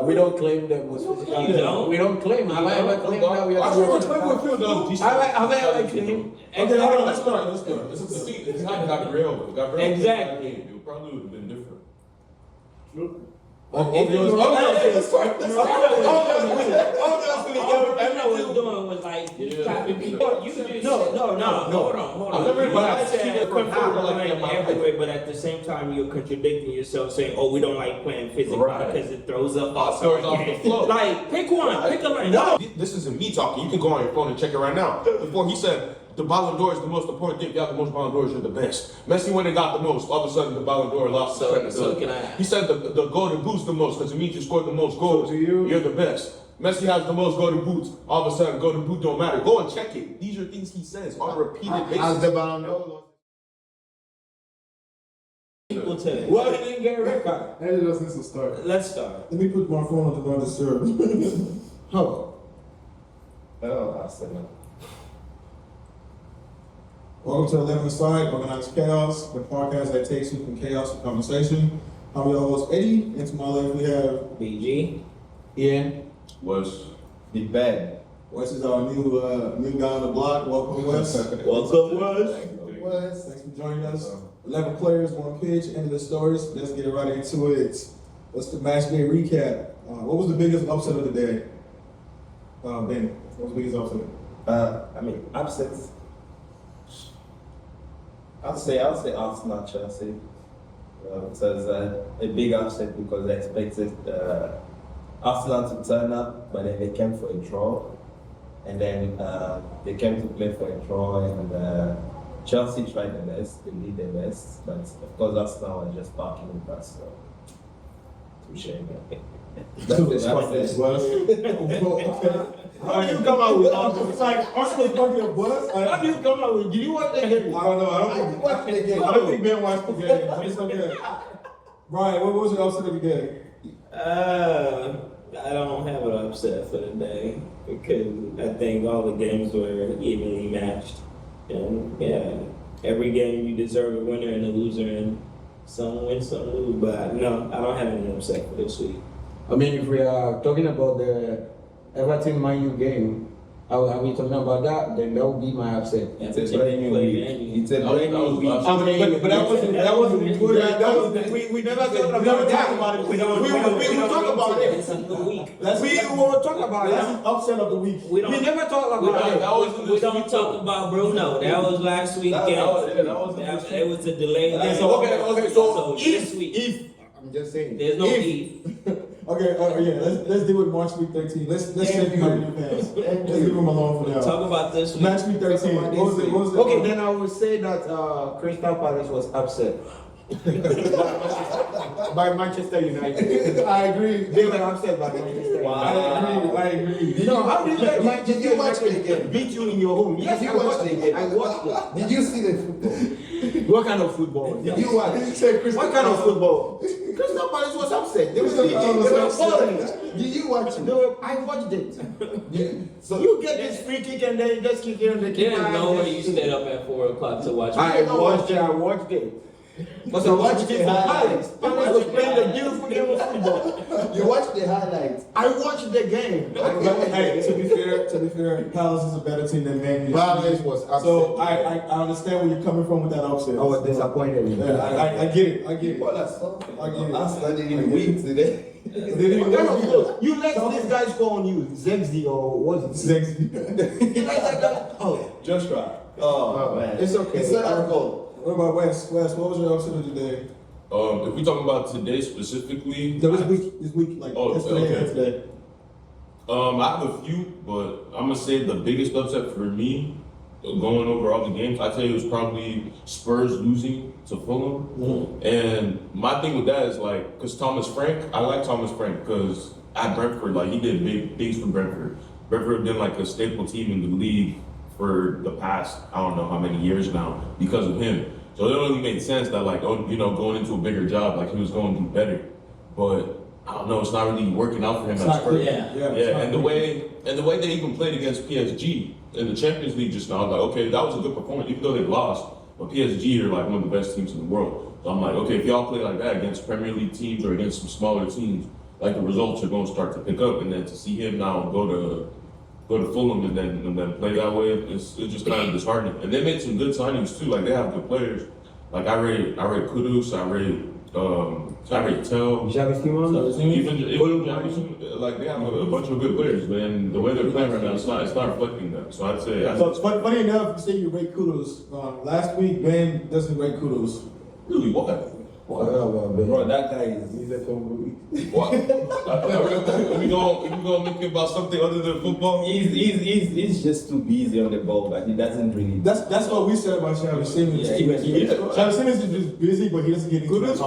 We don't claim them as physical. We don't claim. Have I ever claimed that we are? Have I ever claimed? Okay, hold on. Let's start. It's not Gabriel. Exactly. It probably would have been different. All I was doing was like just chopping people. You just hold on. I said everywhere, but at the same time you're contradicting yourself, saying, "Oh, we don't like playing physical because it throws up off the floor." Like, pick one, pick a lane. No, this isn't me talking. You can go on your phone and check it right now. Before he said the Ballon d'Or is the most important thing. If you have the most Ballon d'Ors, you're the best. Messi went and got the most. All of a sudden, the Ballon d'Or lost. So can I? He said the golden boot's the most because it means you scored the most goals. You're the best. Messi has the most golden boots. All of a sudden, golden boot don't matter. Go and check it. These are things he says on a repeated basis. How's the Ballon d'Or? Well, he didn't get a red card. Hey, just needs to start. Let's start. Let me put my phone on the not disturb. Hello. Oh, awesome. Welcome to 11 Side, Organized Chaos, the podcast that takes you from chaos to conversation. I'm your host, Eddie, and to my left we have BG. Ian. Was Big Bad. Wes is our new guy on the block. Welcome, Wes. Welcome, Wes. Thanks for joining us. 11 players, one pitch, end of the stories. Let's get right into it. What's the match day recap? What was the biggest upset of the day? Ben, what was the biggest upset? Upsets. I'll say Arsenal, Chelsea. It was a big upset because I expected Arsenal to turn up, but then they came for a draw. And then they came to play for a draw, and Chelsea tried their best, they did their best, but of course Arsenal was just barking with us, so touche, man. How do you come out with Arsenal? It's like Arsenal fucking a bus. How do you come out with? Did you watch that game? I don't know. I don't think Ben watched the game. But it's okay. Brian, what was your upset of the game? I don't have an upset for the day because I think all the games were evenly matched. And yeah, every game you deserve a winner and a loser, and some win, some lose. But no, I don't have any upset for this week. I mean, if we are talking about the Everton Man U game, are we talking about that? Then that would be my upset. It's a brand new week. It's a brand new week. But that wasn't we never talked about it. We will talk about it. It's a new week. We will talk about it. That's the upset of the week. We never talk about it. We don't talk about Bruno. That was last week. It was a delay. Okay. So this week, if I'm just saying, there's no if. Okay, let's deal with March week 13. Let's save you your fans. Let's leave them alone for now. Talk about this week. Match week 13. What was it? Okay, then I would say that Crystal Palace was upset by Manchester United. I agree. They were upset by Manchester United. I agree. No, how did you let Manchester United beat you in your home? Yes, I watched it. I watched it. Did you see the football? What kind of football? Did you watch? What kind of football? Crystal Palace was upset. They were falling. Did you watch it? No, I watched it. So you get this free kick and then you just kick it on the keeper. There's no way you stayed up at 4 o'clock to watch. I watched it. Because I watched it for Palace. Palace was playing the beautiful game of football. You watched the highlights. I watched the game. Hey, to be fair, Palace is a better team than Man U. Palace was upset. So I understand where you're coming from with that upset. I was disappointed. Yeah, I get it. Well, that's something. I get it. Arsenal didn't even win today. You let this guy score on you, Zegzi or what's it? Zegzi. You like that guy? Oh, Joshua. Oh, man. it's okay. It's not our goal. What about Wes? Wes, what was your upset of the day? if we talk about today specifically, This week, like yesterday and today. I have a few, but I'm gonna say the biggest upset for me, going over all the games, I tell you, it was probably Spurs losing to Fulham. Mm-hmm. And my thing with that is like, because Thomas Frank, I like Thomas Frank because at Brentford, like he did big things for Brentford. Brentford been like a staple team in the league for the past, I don't know how many years now, because of him. So it only made sense that like, going into a bigger job, like he was going to do better. But I don't know, it's not really working out for him at Spurs. Yeah. And the way they even played against PSG in the Champions League just now, I was like, okay, that was a good performance, even though they lost. But PSG are like one of the best teams in the world. So I'm like, okay, if y'all play like that against Premier League teams or against some smaller teams, like the results are going to start to pick up, and then to see him now go to Fulham and then play that way, it's just kind of disheartening. And they made some good signings too. Like they have good players. Like I rate Kudus, I rate Tell. Even like they have a bunch of good players, man. The way they're playing right now, it's not reflecting that. So I'd say. So it's funny enough, you say you rate Kudos. Last week, Ben doesn't rate Kudos. Really, what? Bro, that guy is. What? If you gonna make it about something other than football? He's just too busy on the ball, but he doesn't really. That's what we said about Xavi Simmons. Yeah. Xavi Simmons is just busy, but he doesn't get into it.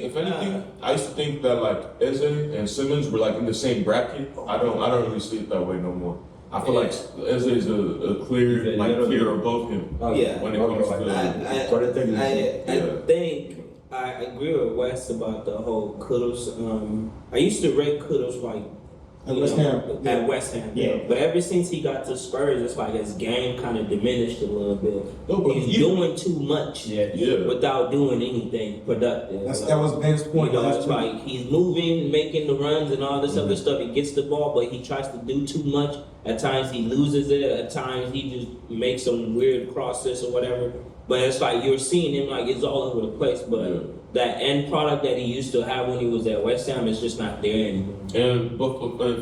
If anything, I used to think that like Eze and Simmons were like in the same bracket. I don't really see it that way no more. I feel like Eze is a clear above him. Yeah. When it comes to I think I agree with Wes about the whole Kudos. I used to rate Kudos like At West Ham. At West Ham, Yeah. But ever since he got to Spurs, it's like his game kind of diminished a little bit. No, but He's doing too much Yeah. without doing anything productive. That was Ben's point. You know, last it's week. like he's moving, making the runs and all this other stuff. He gets the ball, but he tries to do too much. At times he loses it. At times he just makes some weird crosses or whatever. But it's like you're seeing him like it's all over the place. But that end product that he used to have when he was at West Ham is just not there anymore. And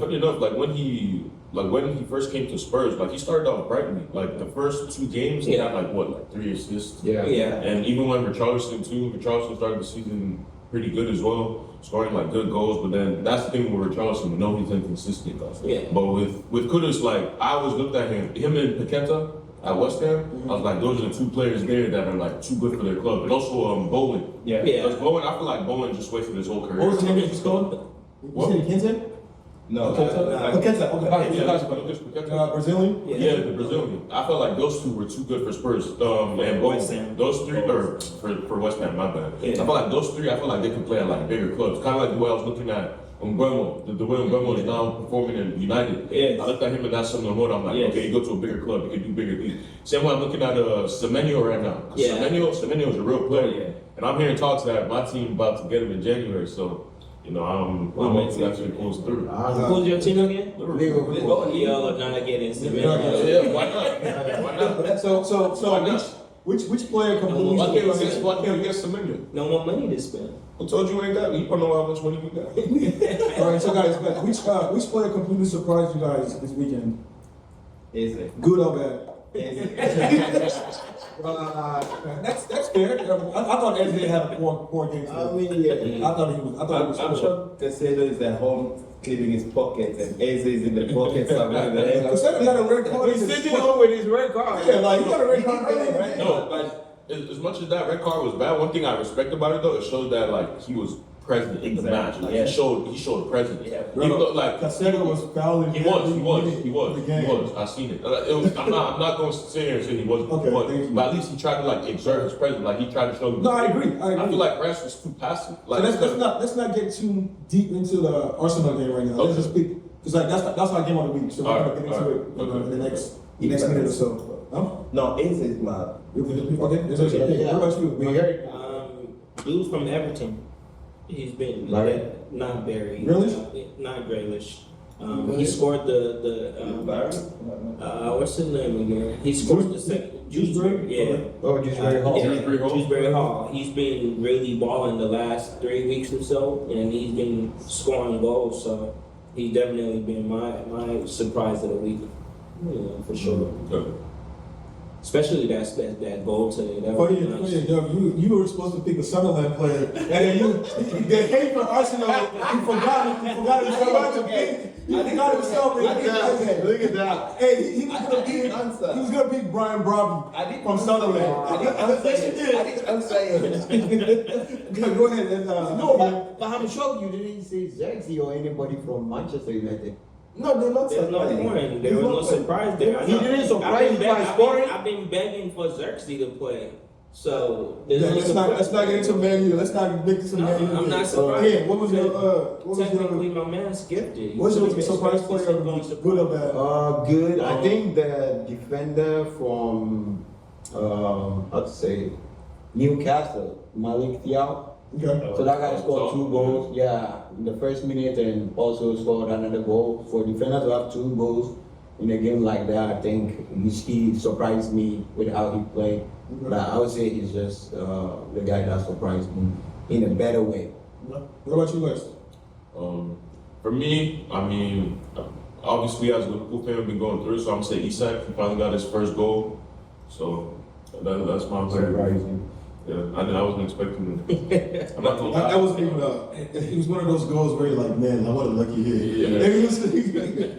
funny enough, like when he first came to Spurs, like he started off brightly. Like the first 2 games, he had like 3 assists. Yeah. And even when Richarlison started the season pretty good as well, scoring like good goals. But then that's the thing with Richarlison, we know he's inconsistent. Yeah. But with Kudus, like I always looked at him and Paqueta at West Ham. I was like, those are the 2 players there that are like too good for their club. And also Bowen. Yeah. Because Bowen, I feel like Bowen just wasted his whole career. What was the name of his called? What? You said Kente? No. Paqueta. Okay. Lucas Paqueta. Brazilian? Yeah, the Brazilian. I felt like those 2 were too good for Spurs. And West Ham. those 3, or for West Ham, my bad. Yeah. I felt like those 3, I felt like they could play at like bigger clubs. Kind of like the way I was looking at Mbeumo. The way Mbeumo is now performing in United. Yeah. I looked at him and that's something I'm like, Yeah. okay, you go to a bigger club, you can do bigger things. Same way I'm looking at Semenyo right now. Yeah. Semenyo is a real player. Yeah. And I'm hearing talks that my team about to get him in January, so you know, I'm hoping that actually pulls through. Who's your team again? Liverpool. Yo, not against him. Yeah, why not? Why not? So Why not? which player completely? Why can't we get Semenyo? No more money to spend. Who told you ain't got? You don't know how much money we got. All right, so guys, which player completely surprised you guys this weekend? Is it? Good or bad? That's fair. I thought Eze had a poor game. I Today. mean, yeah. I thought he was. I'm sure Casado is at home cleaning his pockets and Eze is in the pockets somewhere. Casado got a red card. He's sitting home with his red card. Yeah, like he got a red card early, right? No, like as much as that red card was bad, one thing I respect about it though, it showed that like he was present in the match. Like Yeah. he showed presence. Yeah. Even though like Casado was fouling. he was. I seen it. I'm not going to sit here and say he wasn't. Okay, but, thank you. but at least he tried to like exert his presence. Like he tried to show me. No, I agree. I feel like Rashford was too passive. So Like let's not get too deep into the Arsenal game right now. Let's Okay. just speak because like that's our game of the week. So we're All gonna right, get into all it right. in the next minute or so. Huh? No, Eze is mad. Okay. It's okay. What about you? We heard. Dude from Everton. He's been Larry? not very Grealish? not Grealish. He scored the what's his name again? He scored the second Dewsbury? Yeah. Oh, just very hard. Dewsbury Hall. He's been really balling the last 3 weeks or so, and he's been scoring goals. So he's definitely been my surprise of the week, for sure. Especially that goal today. That was nice. You were supposed to pick a Sunderland player, and then the hate for Arsenal. You forgot himself. He forgot himself. Look at that. Hey, he was gonna pick Brian Brobby from Sunderland. I'm saying. Go ahead. No, but I'm sure you didn't say Zexi or anybody from Manchester United. No, they're not. There's no point. There was no surprise there. He didn't surprise you by scoring? I've been begging for Xerxes to play. So there's no Let's not get into Man U. Let's not make some Man U. I'm not surprised. Yeah, what was Technically, your my man's gifted. what's your surprise player? Good or bad? Good. I think the defender from how to say Newcastle, Malik Thiaw. Okay. So that guy scored 2 goals, yeah, in the first minute, and also scored another goal. For defender to have 2 goals in a game like that, I think he surprised me with how he played. Okay. But I would say he's just the guy that surprised me in a better way. What about you, Wes? For me, I mean, obviously as a Liverpool fan, we've been going through it, so I'm gonna say Isak. He finally got his first goal, so that's my player. Surprising. Yeah, I wasn't expecting it. I'm not gonna lie. That wasn't even it was one of those goals where you're like, man, I want a lucky hit.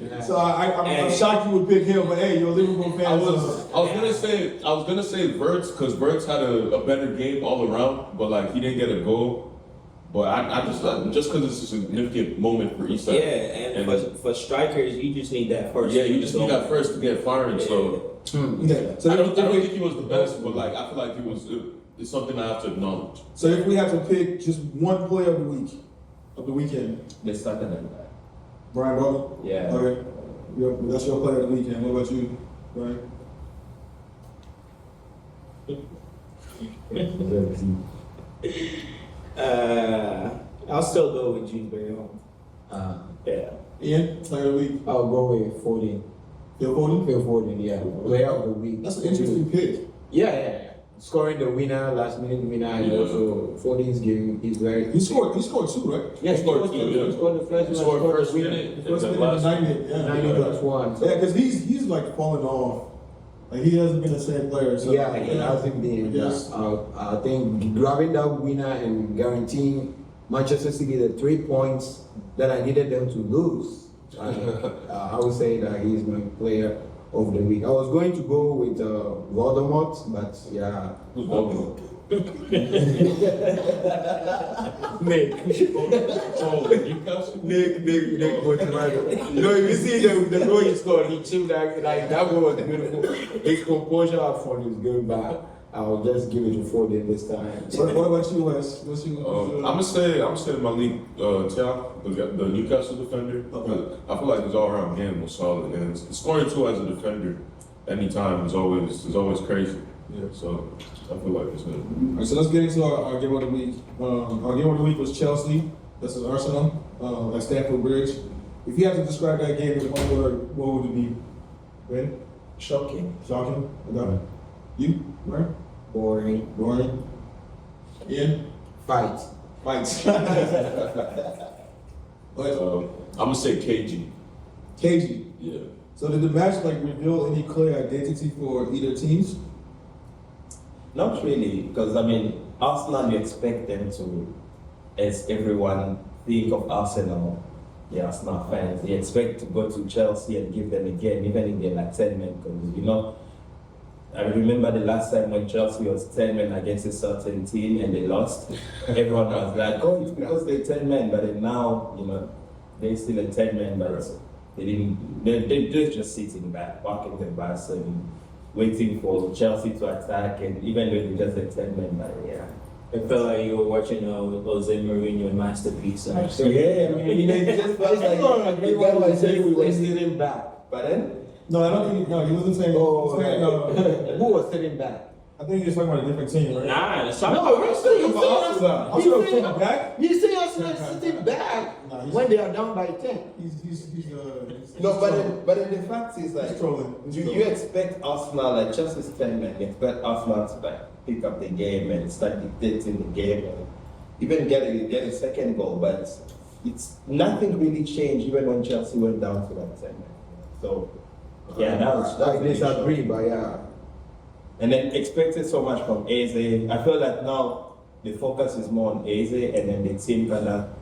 Yeah. So I'm shocked you would pick him, but hey, you're a Liverpool fan. I was gonna say Verts because Verts had a better game all around, but like he didn't get a goal. But I just because it's a significant moment for Isak. Yeah, and for strikers, you just need that first. Yeah, you just need that first to get firing. So Okay. So I don't think he was the best, but like I feel like he was. It's something I have to acknowledge. So if we have to pick just one player of the week, of the weekend, They started like that. Brian Butler? Yeah. Okay. That's your player of the weekend. What about you, Brian? I'll still go with Jude Yeah. Ian, player of the week. I'll go with Foden. Phil Foden? Phil Foden, yeah. Player of the week. That's an interesting pick. Yeah. Scoring the winner, last minute winner, and Yeah. also Foden's game is very. He scored 2, right? Yeah, he scored scored two, 2. yeah. He scored the first He one. scored the first winner. minute. First and minute, then last 90, yeah. 90+1. Yeah, because he's like falling off. Like he hasn't been the same player. So Yeah, it hasn't been. Yes. I think grabbing that winner and guaranteeing Manchester City the 3 points that I needed them to lose. I would say that he's my player of the week. I was going to go with Voldemort, but yeah. Who's Voldemort? Nick. Oh, Newcastle. Nick Botimario. No, if you see the goal he scored, he chilled like that goal was beautiful. His composure for his game back. I'll just give it to Foden this time. What about you, Wes? What's your I'm gonna say my league, Tiao, the Newcastle defender. Okay. I feel like his all around game was solid, and scoring 2 as a defender anytime is always crazy. Yeah. So I feel like it's good. All right, so let's get into our game of the week. Our game of the week was Chelsea. This is Arsenal at Stamford Bridge. If you had to describe that game in one word, what would it be? Ben? Shocking. Shocking? Okay. You? Right? Boring. Boring? Ian? Fight. Fights. I'm gonna say KG. KG. Yeah. So did the match reveal any clear identity for either teams? Not really, because I mean, Arsenal, you expect them to, as everyone think of Arsenal, the Arsenal fans, you expect to go to Chelsea and give them a game, even if they're like 10 men, because I remember the last time when Chelsea was 10 men against a certain team and they lost. Everyone was like, oh, it's because they're 10 men, but then now, they're still a 10 men, but they're just sitting back, parking the bus and waiting for Chelsea to attack, and even though they're just a 10 men, but yeah. It felt like you were watching Jose Mourinho masterpiece. Yeah, I mean, it just felt like You guys say we were sitting back. But then, No, I don't think. No, he wasn't saying. Oh, saying, who was sitting back? I think he was talking about a different team, right? Nah, it's No, we're saying Arsenal sitting back. You say Arsenal sitting back Nah, he's- when they are down by 10. He's no, but then the fact is he's trolling. you expect Arsenal, like Chelsea's 10 men, you expect Arsenal to pick up the game and start dictating the game and even get a second goal, but it's nothing really changed even when Chelsea went down to like 10 men. So yeah, that was I really disagree, shocking. but yeah. And then expected so much from Eze. I feel like now the focus is more on Eze, and then the team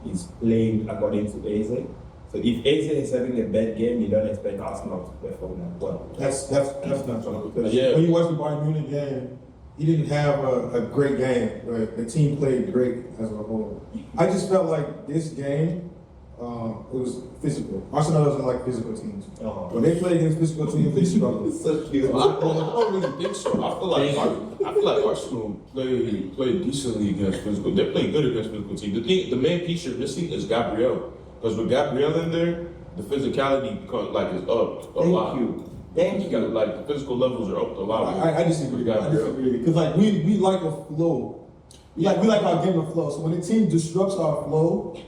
is playing according to Eze. So if Eze is having a bad game, you don't expect Arsenal to perform that well. That's not true. Because Yeah. when you watch the Bayern Munich game, he didn't have a great game, but the team played great as a whole. I just felt like this game, it was physical. Arsenal doesn't like physical teams. Oh. When they play against physical teams, they struggle. So cute. I don't really think so. I feel like Arsenal play decently against physical. They play good against physical teams. The main piece you're missing is Gabriel, because with Gabriel in there, the physicality is up a lot. Thank you. Like the physical levels are up a lot. I disagree. I disagree because we like a flow we like our game of flow. So when the team disrupts our flow,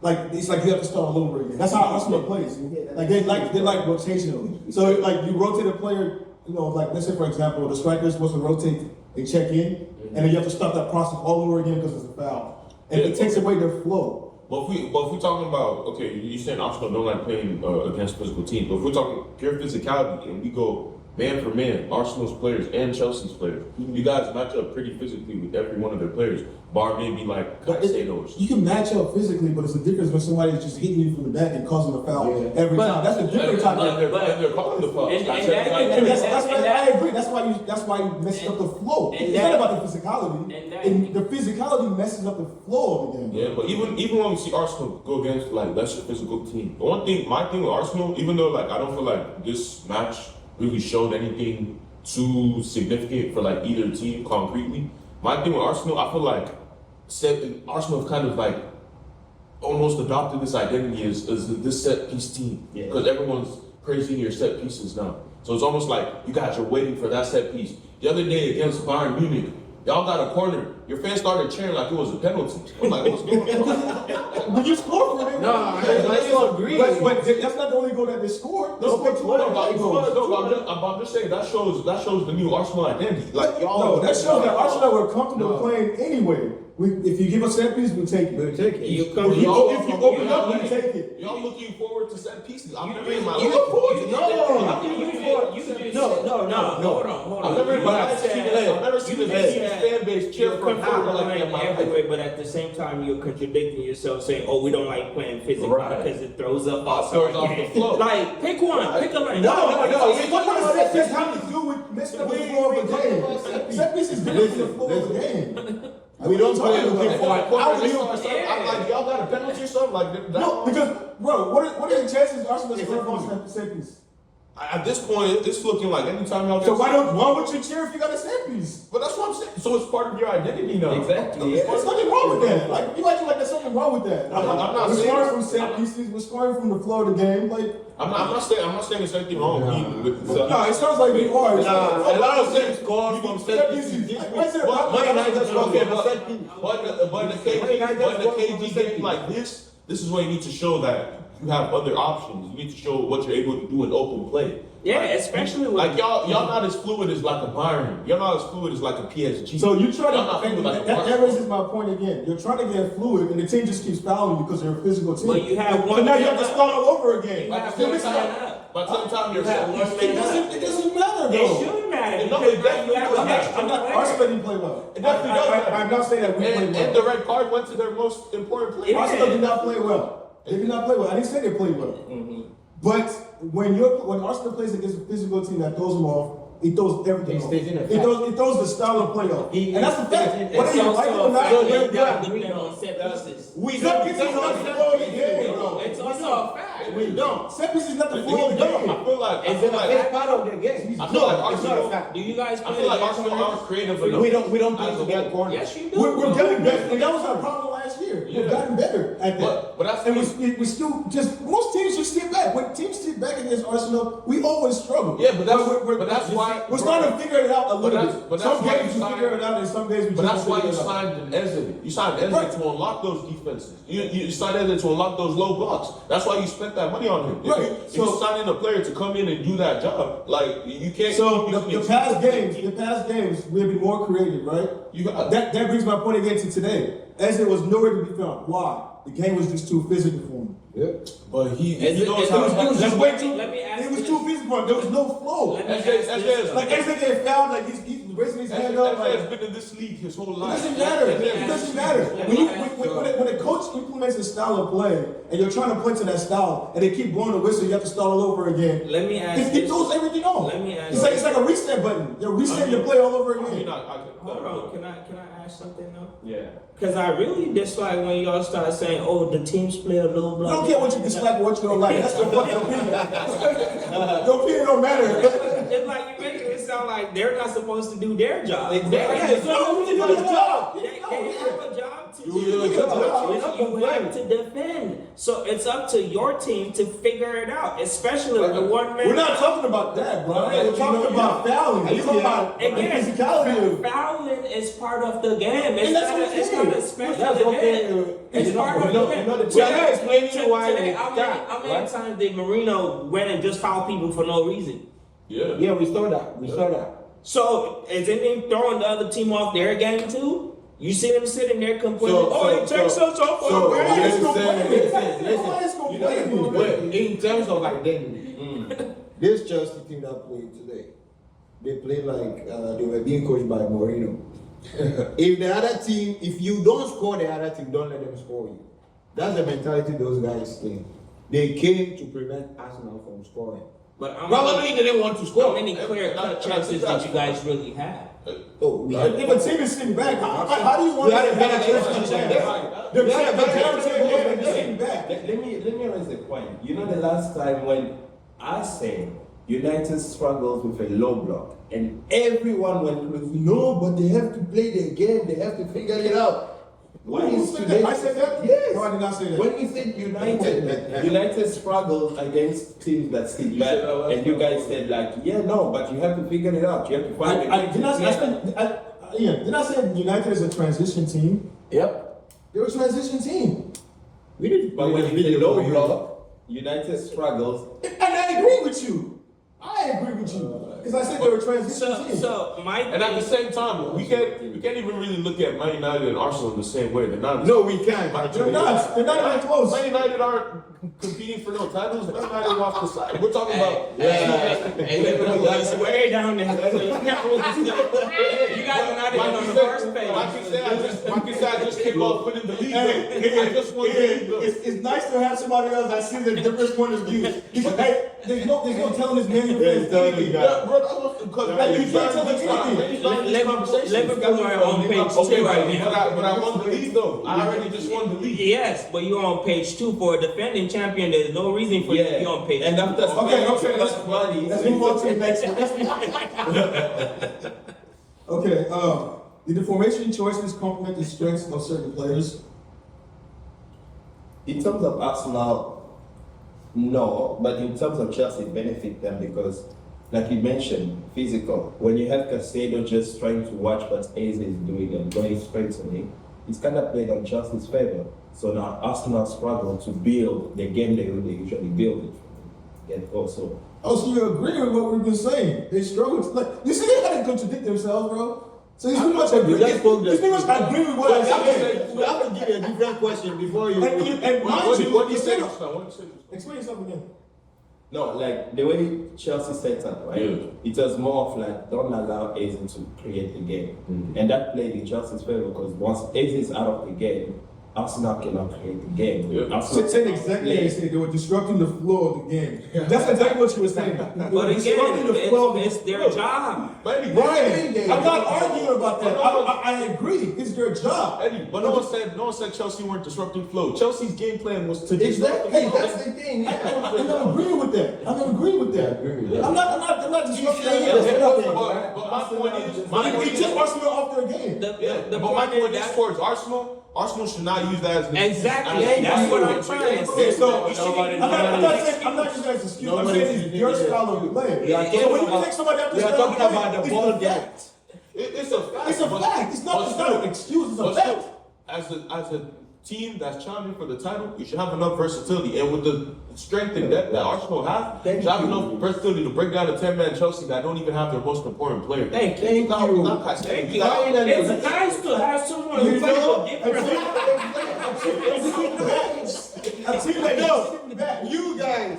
like it's like you have to start all over again. That's how Arsenal plays. Like they like rotational. So like you rotate a player, you know, like let's say for example, the striker is supposed to rotate and check in, and then you have to start that process all over again because it's a foul, and it takes away their flow. But if we talking about, okay, you saying Arsenal don't like playing against physical teams, but if we're talking pure physicality and we go man for man, Arsenal's players and Chelsea's players, you guys match up pretty physically with every one of their players, bar maybe like Caicedo. You can match up physically, but it's a difference when somebody's just hitting you from the back and causing a foul every time. That's a different type of. And they're calling the foul. I agree. That's why you mess up the flow. It's not about the physicality. And the physicality messes up the flow of the game. Yeah, but even when we see Arsenal go against like lesser physical team, my thing with Arsenal, even though like I don't feel like this match really showed anything too significant for like either team concretely. My thing with Arsenal, I feel like Arsenal have kind of like almost adopted this identity as this set piece team because everyone's praising your set pieces now. So it's almost like you guys are waiting for that set piece. The other day against Bayern Munich, y'all got a corner. Your fans started cheering like it was a penalty. I'm like, what's going on? But you scored for it. No, I still agree. But that's not the only goal that they scored. They scored two other goals. I'm just saying that shows the new Arsenal identity. Like y'all, that shows that Arsenal were comfortable playing anyway. If you give us set piece, we take it. We'll take it. You If you open up, we take it. y'all looking forward to set pieces. I'm never in my You life. look forward to Hold on. I've never seen the fan base cheer for You're power like that in my life. everywhere, but at the same time, you're contradicting yourself, saying, "Oh, we don't like playing physical because it throws up Throws off the flow. Like, pick one, pick a lane. No. What does set piece have to do with messing up the flow of the game? Set piece is different than the flow of the game. We don't play looking for it. Like y'all got a penalty or something like that. No, because bro, what are the chances Arsenal score from set piece? At this point, it's looking like anytime y'all. So why would you cheer if you got a set piece? But that's what I'm saying. So it's part of your identity now. Exactly. There's nothing wrong with that. Like you acting like there's something wrong with that. I'm not we're saying- scoring from set pieces. We're scoring from the flow of the game. Like I'm not saying there's anything wrong with me. no, it sounds like we are. A lot of teams score from set pieces. Why is it about Man United score from a set piece. But the KG game like this is where you need to show that you have other options. You need to show what you're able to do in open play. Yeah, especially with Like y'all not as fluid as like a Bayern. You're not as fluid as like a PSG. So you try Y'all not to fluid like a that Barcelona. raises my point again. You're trying to get fluid, and the team just keeps fouling you because they're a physical team. But you have But one now you man have to up. start all over again. You have Then one it's man not- up. By the same time you're You have one man up. It doesn't matter though. It should matter No, because it now definitely you have does an matter. extra player. Arsenal didn't play well. It definitely does matter. I'm not saying that we played and well. the red card went to their most important player. Arsenal did not play well. They did not play well. I didn't say they played well. But when Arsenal plays against a physical team that throws them off, it throws everything He off. stays in a It throws the style of play off. And that's the fact. It's Whether you like it or not, So they're you got good. agreed on set pieces. We set pieces is not the flow of the game, bro. It's also a fact. We don't. Set pieces is not the flow of the I game. feel like It's part of the game. I feel like Arsenal. fact. Do you guys I play feel like against Arsenal are creative enough. We don't As play a to get whole. corners. Yes, you do. We're getting better, and that was our problem last year. We've gotten better at that. But that's And we still just most teams just sit back. When teams sit back against Arsenal, we always struggle. Yeah, but that's why we're starting to figure it out a little that's- bit. but that's Some why games you we signed- figure it out, and some days we But just that's why figure you it out. signed an Ezra. You signed Ezra Right. to unlock those defenses. You signed Ezra to unlock those low blocks. That's why you spent that money on him. Right. If you sign in a player to come in and do that job, like you can't. So you the past games, we've been more creative, right? You got That brings my point again to today. Ezra was nowhere to be found. Why? The game was just too physical for him. but he It knows was how. just way too. Let me ask It was this. too physical for him. There was no flow. Let me Ezra- ask Ezra this. is- Like Ezra getting found, like he's raising his hand up. Ezra Like, has been in this league his whole it life. doesn't matter. Let me It ask doesn't you- matter. let When me you ask when a coach implements a style of play and you're trying to play to that style and they keep blowing the whistle, you have to start all over again. Let me ask It this. throws everything off. Let me ask It's like a reset button. You're resetting the play all over I mean, again. Hold on, can I ask something though? Yeah. Because I really dislike when y'all start saying, "Oh, the teams play a little blah." I don't care what you dislike or what you don't like. That's your fucking opinion. Your opinion don't matter. It's like you making it sound like they're not supposed to do their job. Exactly. They have No, we can do this job. They have a job. to You have to defend. So it's up to your team to figure it out, especially with the one man. We're not talking about that, bro. We're talking about fouling. We're talking about Again, physicality. fouling is part of the game. It's And that's not what it's I'm not a saying. special That's okay. event. It's part of the game. We're not explaining why Today, it's how that, many times did Marino went and just foul people for no reason? Yeah. Yeah, we saw that. We saw that. So is it throwing the other team off their game too? You see them sitting there complaining, it takes us off So, our game. listen. But in terms of identity, this Chelsea team that played today, they played like they were being coached by Mourinho. If the other team, if you don't score the other team, don't let them score you. That's the mentality those guys came. They came to prevent Arsenal from scoring. But Probably they didn't want to how score. many clear-cut chances did you guys really have? Oh, we had If a team is sitting back, how do you want We had a to better have chance chance to to check back? that. We had a better chance to check They're that. sitting back. Let me raise a point. You know the last time when I said United struggles with a low block and everyone went close. No, but they have to play their game. They have to figure it out. Why Who is said today? that? I said that? Yes. No, I did not say that. When you said United struggles against teams that sit back, and you guys said like, yeah, no, but you have to figure it out. You have to find. Didn't I say United is a transition team? Yep. They're a transition team. We did. But when you low block, United struggles. And I agree with you. I agree with you. Because I said they're a transition team. So my And at the same time, we can't even really look at Man United and Arsenal in the same way. They're not. No, we can't. They're not. They're not even close. Man United aren't competing for no titles. Man United off the side. We're talking about. Hey, Liverpool is way down there. So you guys are not even on the first page. Like you said, I just came off winning the league. I just won the league. It's nice to have somebody else that sees a different point of view. Hey, there's no telling this man There's telling Yeah, bro, that was because you can't tell me anything. Liverpool are on page 2 right now. But I won the league though. I already just won the league. Yes, but you're on page 2 for a defending champion. There's no reason for you to be on page 2. And after Okay, let's let's move on to the next one. Okay, did the formation choices complement the strengths of certain players? In terms of Arsenal, no, but in terms of Chelsea, it benefit them because, like you mentioned, physical. When you have Casado just trying to watch what Eze is doing and going straight to him, it's kind of played on Chelsea's favor. So now Arsenal struggle to build the game they usually build it. Get also. Oh, so you agree with what we've been saying? They struggle to, like, you see they had to contradict themselves, bro. So he's pretty much agreeing. He's pretty much agreeing with what I said. We have to give you a different question before you. And mind you, What do he you said, say? explain yourself again. No, like the way Chelsea set up, right? Yeah. It was more of like don't allow Eze to create the game, and that played in Chelsea's favor because once Eze is out of the game, Arsenal cannot create the game. Yeah. Arsenal, Said exactly as you said. They were disrupting the flow of the game. That's exactly what you were saying. They were But disrupting the again, flow of the it's their job. Eddie, Right. I'm not arguing about that. I agree. It's their job. Eddie, but no one said Chelsea weren't disrupting flow. Chelsea's game plan was to disrupt Exactly. the Hey, flow. that's the thing. I'm agreeing with that. I'm agreeing with that. I agree with that. I'm not disrupting Yeah, that. But my point is, It took Arsenal off their game. The but my point is that- towards Arsenal. Arsenal should not use that as an Exactly. as- That's what I'm trying to say. So I'm not using that as an excuse. I'm saying it's your style of play. So when you take somebody out We this are style of talking play, about the it's ball the game. fact. It's a fact. It's a but- fact. It's not an excuse. It's a but fact. still, as a team that's challenging for the title, you should have enough versatility. And with the strength and depth that Arsenal have, you should have enough versatility to break down a 10-man Chelsea that don't even have their most important player. Thank you. Thank you. Thank you. It's nice to have someone who plays a different. A team that sitting back. You guys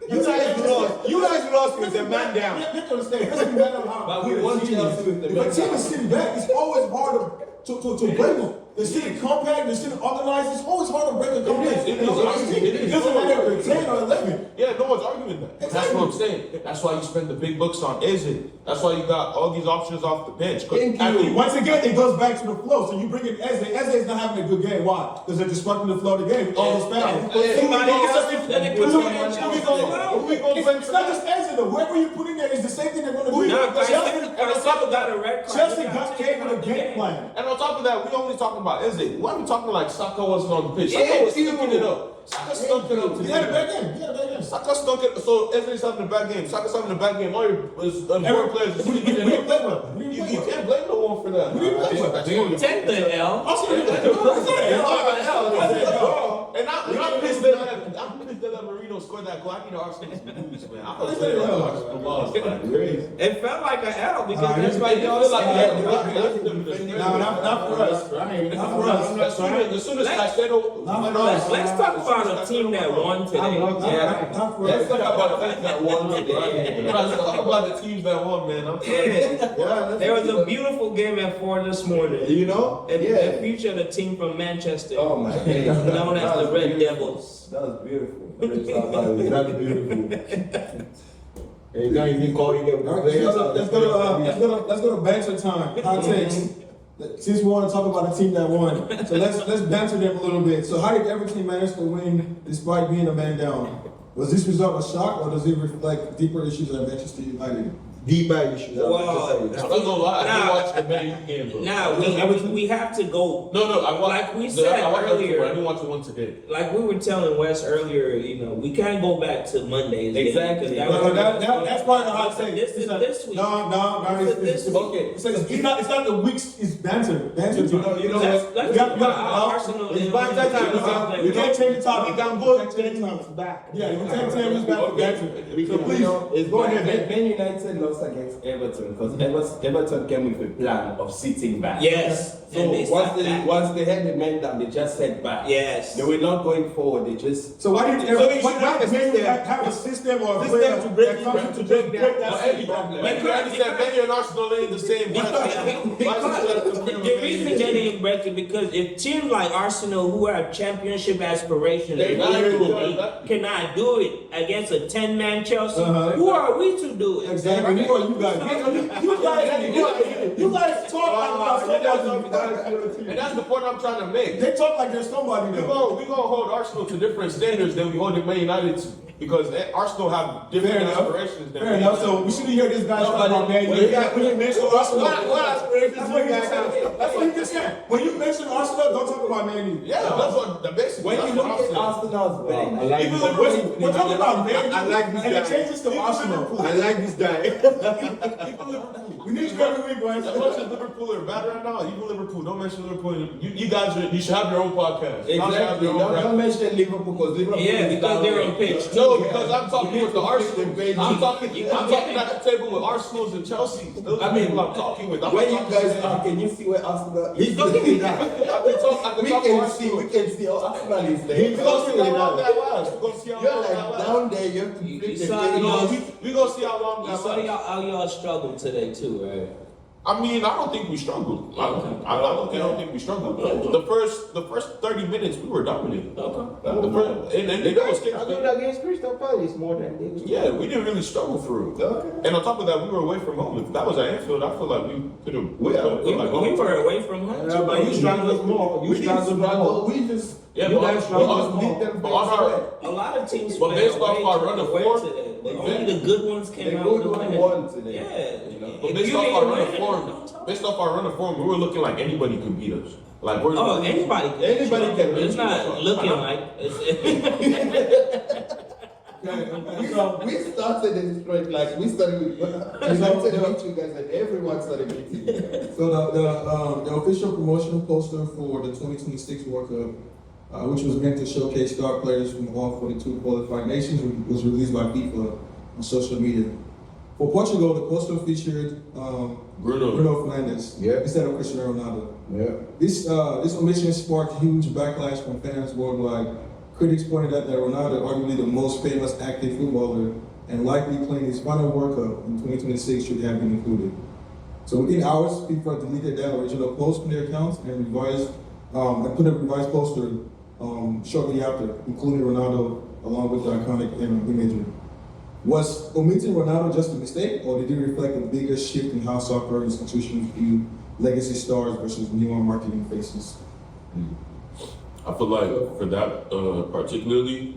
lost. You guys lost with the man down. Let's understand. Let's be better how. But we won Chelsea with the If a team is sitting back, it's always hard to break them. They're sitting compact, they're sitting organized. It's always hard to break a compact. It is. It doesn't matter if they're 10 or 11. Yeah, no one's arguing that. That's what I'm saying. That's why you spend the big bucks on Eze. That's why you got all these options off the bench. Once again, it goes back to the flow. So you bring in Eze. Eze is not having a good game. Why? Because they're disrupting the flow of the game with all those fouls. Somebody else is gonna come in and Who's Who we gonna blame It's for not that? just Eze though. Whoever you put in there is the same thing they're going to do. No, Chelsea got a red card. Chelsea You gotta got take came him with out a the game plan. And on top of that, we only talking about Izzy. Why are we talking like Saka wasn't on the pitch? Yeah, Saka was too. stinking it up. Saka stunk it up He had a bad today. game. He had a bad game. Saka stunk it. So Izzy's having a bad game. Saka's having a bad game. All your important players is We stinking didn't it play up. well. We didn't play You well. can't blame no one for that. Take the L. Also, And I'm pissed that Marino scored that goal. I need Arsenal to lose, man. I feel like Arsenal lost. Like crazy. It felt like an L because that's he's like It feels like No, not for us. Not for us. As soon as Caicedo went off, Let's talk about a team that won today. Yeah. Not for let's us. talk about the teams that won today. Let's talk about the teams that won, man. I'm sorry. Yeah. There was a beautiful game at 4 this morning. You know? And it featured a team from Manchester, Oh my days. known as the Red Devils. That was beautiful. That's beautiful. Hey, now you can call you them All right, players. let's go to banter time. Hot takes. Since we want to talk about a team that won, so let's banter them a little bit. So how did Everton manage to win despite being a man down? Was this result a shock, or does it reflect deeper issues at Manchester United? Deeper issues. Wow. I'm not gonna lie, I didn't watch the Man U game, bro. Now we have to go. No, I watched. Like we said I watched earlier. I didn't watch the one today. Like we were telling Wes earlier, you know, we can't go back to Monday's game, Exactly. 'cause That's part of the hot take. This is this week. No, This week. Okay. It's not the weeks. It's banter. Banter time. You know Let's what? talk about Arsenal. It's and banter Manchester time. United. You can't change the topic. We can go 10 times back. Yeah, you can't tell me back to banter. So please, It's going ahead. Man United lost against Everton because Everton came with a plan of sitting back. Yes. So And they sat back. once they had the men down, they just sat back. Yes. They were not going forward. They just. So why did So you should have a system. have a system or a System player to break that comes it, to to break break that that Eddie, system? like you already said, Man U and Arsenal ain't the same. The reason they didn't break it because if teams like Arsenal who have championship aspirations They not doing that. cannot do it against a 10-man Chelsea, Uh-huh. who are we to do it? Exactly. Who are you guys? You guys talk about somebody. And that's the point I'm trying to make. They talk like there's somebody We there. gonna hold Arsenal to different standards than we hold Man United to, because Arsenal have different Fair enough. aspirations than Fair Man enough. United. So we shouldn't hear this guy No, talk but about Man when U. you- When you mention Arsenal, What aspirations that's what you you guys said. have? That's what you just said. When you mention Arsenal, don't talk about Man U. Yeah, that's what the basic. When That's you what look I'm at saying. Arsenal's bench, I like Even this. Liverpool- We're talking about Man U, I like this and it guy. changes to Arsenal. I like this guy. Even Liverpool. We need you every week, boys. As much as Liverpool are bad right now, even Liverpool, don't mention Liverpool. You guys, you should have your own podcast. You should have exactly. your own Don't mention Liverpool because Liverpool. Yeah, is because down they're there. on pitch. No, because I'm talking with the Arsenal. I'm talking at the table with Arsenal's and Chelsea. Those are I mean, people I'm talking with. I'm When not you talking guys to are, can you see where Arsenal is? He's looking at that. I can talk We to can see, Arsenal. we can see how Arsenal is there. He's We're gonna see how long looking at that lasts. We're gonna see how You're long that like lasts. down there, you have to You flip the saw game. We're gonna see how long You that saw lasts. how y'all struggled today too, right? I mean, I don't think we struggled. I don't think we struggled. The first 30 minutes we were dominant. The first, and they was I mean, against Crystal Palace more than they. yeah, we didn't really struggle through. Okay. And on top of that, we were away from home. If that was at Anfield, I feel like we could have. We were away from home too. But you struggled more. You We didn't struggled struggle. more. We just. Yeah, You but guys struggled but- more. Beat them on our- A lot of teams But went based away off our to- run of away form, today. But the only the good ones The came out good with one the won today. Yeah. You know? But If based you off ain't our run of winning, form, don't talk. based off our run of form, we were looking like anybody could beat us. Like we're Oh, anybody can. Anybody can It's beat not you. looking like. We started the strike like we started with you guys and everyone started beating you guys. So the official promotional poster for the 2026 World Cup, which was meant to showcase star players from all 42 qualified nations, was released by FIFA on social media. For Portugal, the poster featured Bruno Fernandes Yeah. instead of Cristiano Ronaldo. Yeah. This omission sparked huge backlash from fans worldwide. Critics pointed out that Ronaldo, arguably the most famous active footballer and likely playing his final World Cup in 2026, should have been included. So within hours, FIFA deleted that original post from their accounts and revised and put a revised poster shortly after, including Ronaldo along with the iconic imagery. Was omitting Ronaldo just a mistake, or did it reflect a bigger shift in how soccer institutions view legacy stars versus newer marketing faces? I feel like for that particularly,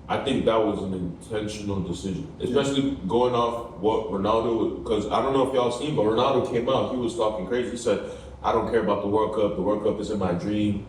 I think that was an intentional decision, especially going off what Ronaldo. Because I don't know if y'all seen, but Ronaldo came out. He was talking crazy. He said, "I don't care about the World Cup. The World Cup isn't my dream.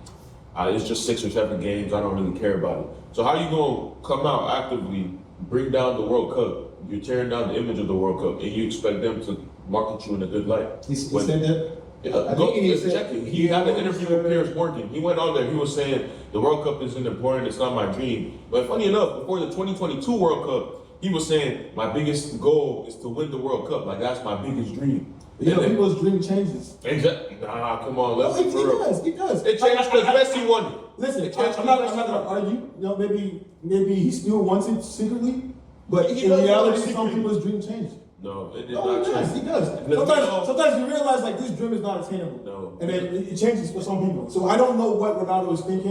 It's just 6 or 7 games. I don't really care about it." So how you gonna come out actively, bring down the World Cup? You're tearing down the image of the World Cup, and you expect them to market you in a good light. He said that. Yeah, go check it. He had an interview with Piers Morgan. He went on there. He was saying the World Cup isn't important. It's not my dream. But funny enough, before the 2022 World Cup, he was saying my biggest goal is to win the World Cup. Like that's my biggest dream. You know, people's dream changes. Exactly. Nah, come on. Let's be It real. does. It does. It changed because Messi won it. Listen, It changed I'm not 'cause Messi going to won it. argue. You know, maybe he still wants it secretly, but He in does reality, want it some secretly. people's dream change. No, it did No, not he does. change. He does. No. Sometimes you realize like this dream is not attainable. No. And then it changes for some people. So I don't know what Ronaldo is thinking.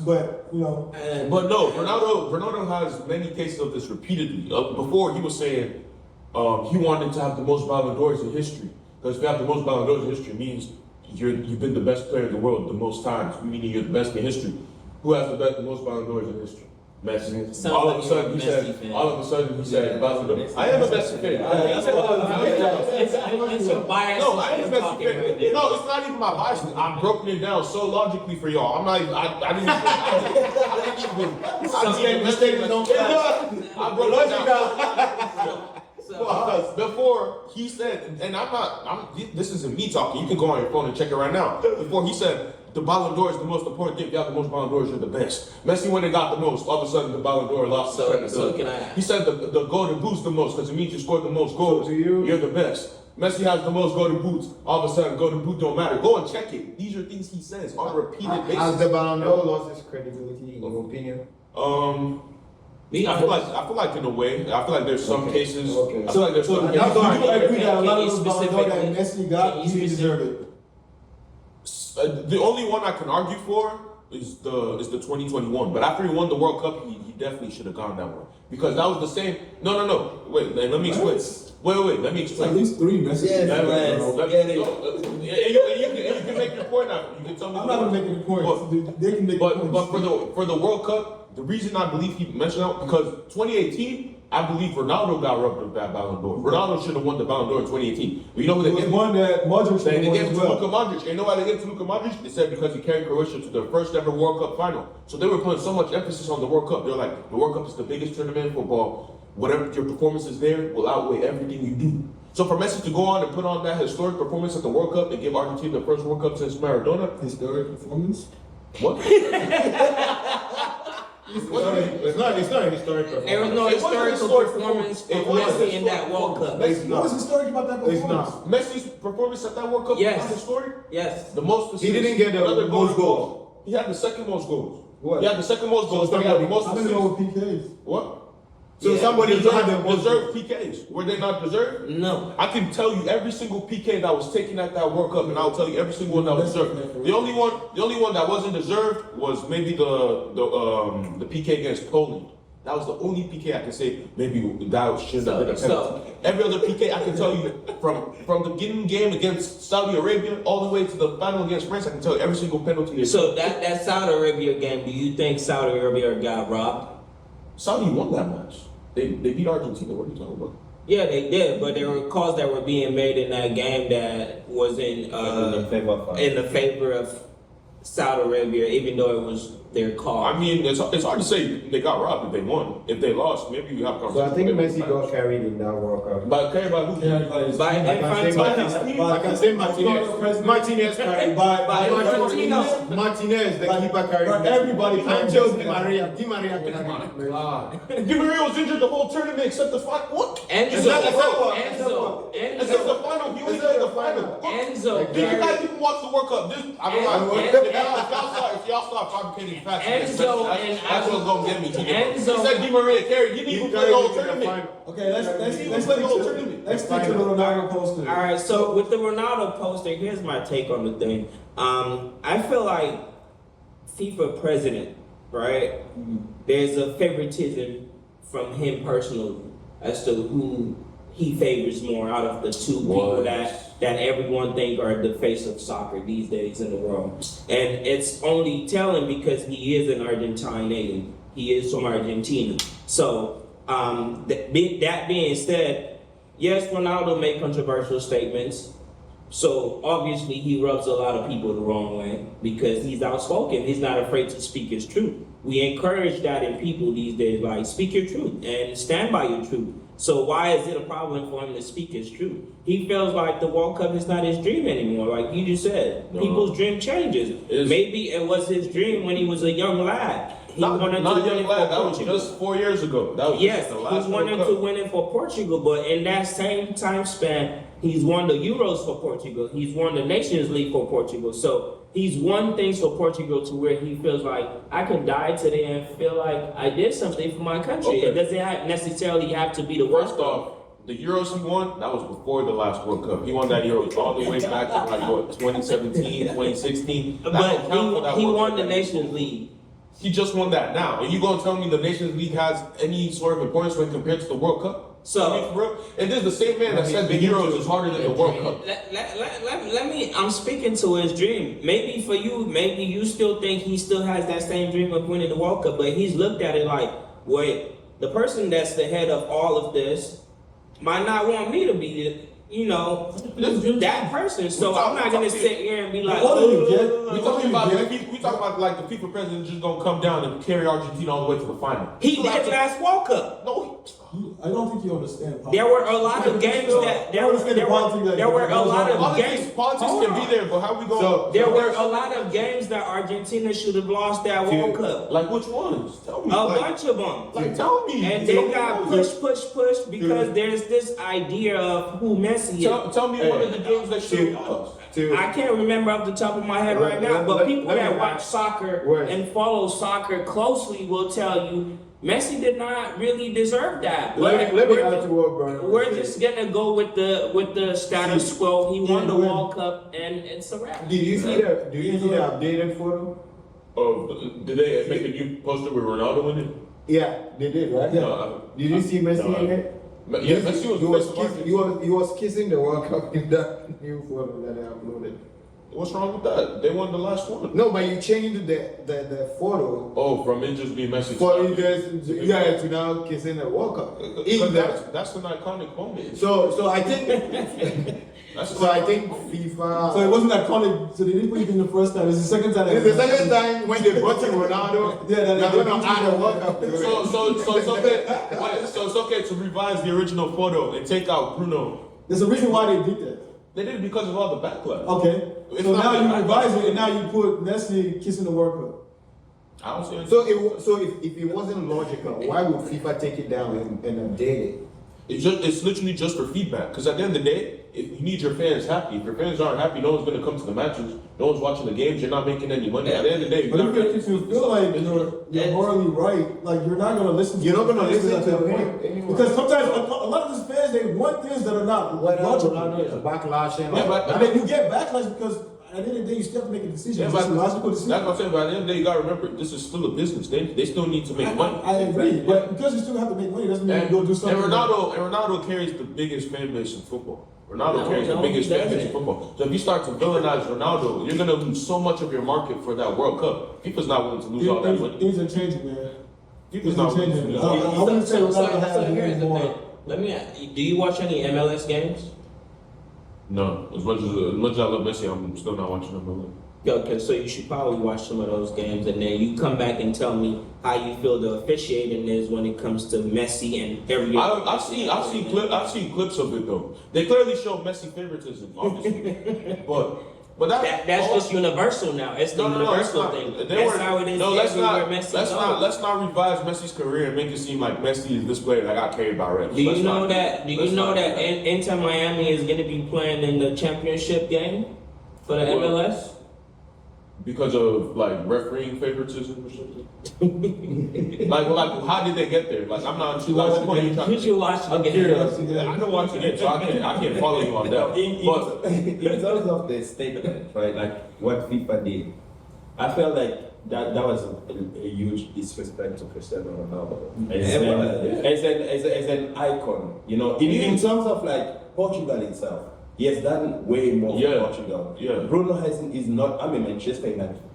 But you know, But no, Ronaldo has many cases of this repeatedly. Before he was saying he wanted to have the most Ballon d'Ors in history. Because if you have the most Ballon d'Ors in history, it means you've been the best player in the world the most times, meaning you're the best in history. Who has the most Ballon d'Ors in history? Messi. All of a sudden he said Ballon d'Or. I am a Messi fan. It's your bias. No, I am a Messi talking fan. right there. No, it's not even my bias. I'm broken it down so logically for y'all. I'm not even, I didn't even, I broke it down. Because before he said, and this isn't me talking, you can go on your phone and check it right now. Before he said, the Ballon d'Or is the most important thing. If you have the most Ballon d'Ors, you're the best. Messi went and got the most. All of a sudden, the Ballon d'Or lost. So can I? He said the golden boots the most because it means you scored the most goals. So to you- you're the best. Messi has the most golden boots. All of a sudden, golden boot don't matter. Go and check it. These are things he says on a repeated basis. Has the Ballon d'Or lost its credibility in your opinion? I feel like in a way, I feel like there's some Okay. cases. Okay. I feel like there's so some you cases. agree that a lot Can of you those Ballon d'Or that specifically- Messi got, can you he deserved it. The only one I can argue for is the 2021. But after he won the World Cup, he definitely should have gone that one because that was the same. No. Wait, let me explain. Wait, let me It's at explain. least 3 Messi. Yes, Let me- man. let me- Get it. and you can make your point out. You can tell me. I'm not gonna make any points. They can make points. But for the World Cup, the reason I believe he mentioned that because 2018, I believe Ronaldo got rubbed with that Ballon d'Or. Ronaldo should have won the Ballon d'Or in 2018. But you know who it they was gave? one that Modric They won gave it as to well. Luka Modric. And you know why they gave it to Luka Modric? They said because he carried Croatia to their first ever World Cup final. So they were putting so much emphasis on the World Cup. They're like, the World Cup is the biggest tournament in football. Whatever your performance is there will outweigh everything you do. So for Messi to go on and put on that historic performance at the World Cup and give Argentina the first World Cup since Maradona, Historic performance. what? It's not a historic performance. There was no It wasn't historical historic performance for performance. It wasn't Messi in that historic World Cup. performance. What was historic about that It's performance? not. Messi's performance at that World Cup Yes. was historic. Yes. The most. He didn't get the another most golden goals. goal. He had the second most goals. What? He had the second most goals, but he had the most I don't assists. know with PKs. What? So somebody had the most deserved PKs. Were they not deserved? No. I can tell you every single PK that was taken at that World Cup, and I'll tell you every single one that was deserved. The only one that wasn't deserved was maybe the PK against Poland. That was the only PK I can say maybe that should have been a penalty. Every other PK I can tell you from the beginning game against Saudi Arabia all the way to the final against France, I can tell you every single penalty. So that Saudi Arabia game, do you think Saudi Arabia got robbed? Saudi won that match. They beat Argentina. What are you talking about? Yeah, they did, but there were calls that were being made in that game that was in the favor of Saudi Arabia, even though it was their call. I mean, it's hard to say they got robbed if they won. If they lost, maybe you have So I think Messi got carried in that World Cup. But carried by who? By I can say Martinez carried by Martinez. Martinez, the keeper carried. But everybody and Jose Di Maria. Di Maria carried. Di Maria was injured the whole tournament except the final. What? Enzo. Except the final. He only played the final. Enzo. Did you guys even watch the World Cup? I don't know. If y'all start fabricating facts, that's what's gonna get me. He said Di Maria carried. He didn't even play the whole tournament. Okay, let's play the whole tournament. Let's stick to the Ronaldo poster. All right, so with the Ronaldo poster, here's my take on the thing. I feel like FIFA president, right? There's a favoritism from him personally as to who he favors more out of the two people that everyone think are the face of soccer these days in the world. And it's only telling because he is an Argentinian. He is from Argentina. So, that being said, yes, Ronaldo made controversial statements. So obviously he rubs a lot of people the wrong way because he's outspoken. He's not afraid to speak his truth. We encourage that in people these days, like speak your truth and stand by your truth. So why is it a problem for him to speak his truth? He feels like the World Cup is not his dream anymore. Like you just said, people's dream changes. Maybe it was his dream when he was a young lad. He wanted to win it for That was Portugal. just 4 years ago. That was Yes, just the last he wanted World to Cup. win it for Portugal, but in that same time span, he's won the Euros for Portugal. He's won the Nations League for Portugal. So he's won things for Portugal to where he feels like I can die today and feel like I did something for my country. Okay. It doesn't necessarily have to be the World First Cup. off, the Euros he won, that was before the last World Cup. He won that Euros all the way back to like what, 2017, 2016. That But don't count for that he World won Cup. the Nations League. He just won that now. And you gonna tell me the Nations League has any sort of importance when compared to the World Cup? So- I mean, for real? And this is the same man that said the Euros is harder than the World Cup. Let me, I'm speaking to his dream. Maybe for you, maybe you still think he still has that same dream of winning the World Cup, but he's looked at it like, wait, the person that's the head of all of this might not want me to be, that person. So I'm not gonna sit here and be like, What do you get? We talking about like the FIFA president just gonna come down and carry Argentina all the way to the final. he did last World Cup. No, I don't think you understand. There were a lot of games that there were a lot of games. politics can be there, but how we going? So- There were a lot of games that Argentina should have lost that World Cup. Like which ones? Tell me. A like, bunch of them. Like tell me. And they got pushed because there's this idea of who Messi is. Tell me one of the games that should have lost. I can't remember off the top of my head right now, but people that watch soccer Word. and follow soccer closely will tell you Messi did not really deserve that. Let me add to what Brian We're said. just gonna go with the status quo. He won the World Cup and it's a wrap. Did you see the updated photo? Oh, did they make a new poster with Ronaldo in it? Yeah, they did, right? No, Did you see Messi in it? yeah, Messi was He was kissing the World Cup in that new photo that I uploaded. What's wrong with that? They won the last one. No, but you changed the photo Oh, from it just being Messi. for it to now kissing the World Cup. Because that's an iconic moment. So I think That's I think FIFA. So it wasn't iconic. So they didn't put it in the first time. It's the second time. It's the second time when they brought in Ronaldo. Yeah, they're gonna add a World Cup to it. So it's okay. So it's okay to revise the original photo and take out Bruno. There's a reason why they did that. They did it because of all the backlash. Okay. It's So not now that you I- revise it and now you put Messi kissing the World Cup. I don't see it. So if it wasn't logical, why would FIFA take it down and update it? It's literally just for feedback. Because at the end of the day, if you need your fans happy. If your fans aren't happy, no one's going to come to the matches. No one's watching the games. You're not making any money. At the end of the day, But if you feel like you're morally right, like you're not gonna listen. You're not gonna fans listen at to that him point. anymore. Because sometimes a lot of these fans they want things that are not logical. Backlashing. Yeah, but- And then you get backlash because at the end of the day you still have to make a decision. Yeah, It's but a logical decision. that's what I'm saying. But at the end of the day, you gotta remember this is still a business. They still need to make money. I agree, but because you still have to make money doesn't mean you go do something. And Ronaldo carries the biggest fan base in football. Ronaldo carries the No, biggest he fan base in doesn't. football. So if you start to villainize Ronaldo, you're gonna lose so much of your market for that World Cup. FIFA's not willing to lose all that money. Things are changing, man. FIFA's Things not are willing to changing. lose all that money. I wouldn't say So Ronaldo has here's the more. thing. Let me ask, do you watch any MLS games? No, as much as I love Messi, I'm still not watching him. Okay, so you should probably watch some of those games and then you come back and tell me how you feel the officiating is when it comes to Messi and every I've seen clips of it though. They clearly show Messi favoritism, obviously, but that's just universal now. It's the universal thing. That's how it is everywhere Messi let's not revise Messi's career and make it seem like Messi is this player that got carried by refs. Do you know that Inter Miami is going to be playing in the championship game for the What? MLS? Because of like refereeing favoritism or something? like how did they get there? Like I'm not sure. Like, what point are you trying You to should watch the game. I don't watch the game, so I can't follow you on that. But In terms of the statement, right, like what FIFA did, I felt like that was a huge disrespect to Cristiano Ronaldo as an icon. You know, in terms of like Portugal itself, he has done way more for Portugal. Yeah. Bruno is not. I'm a Manchester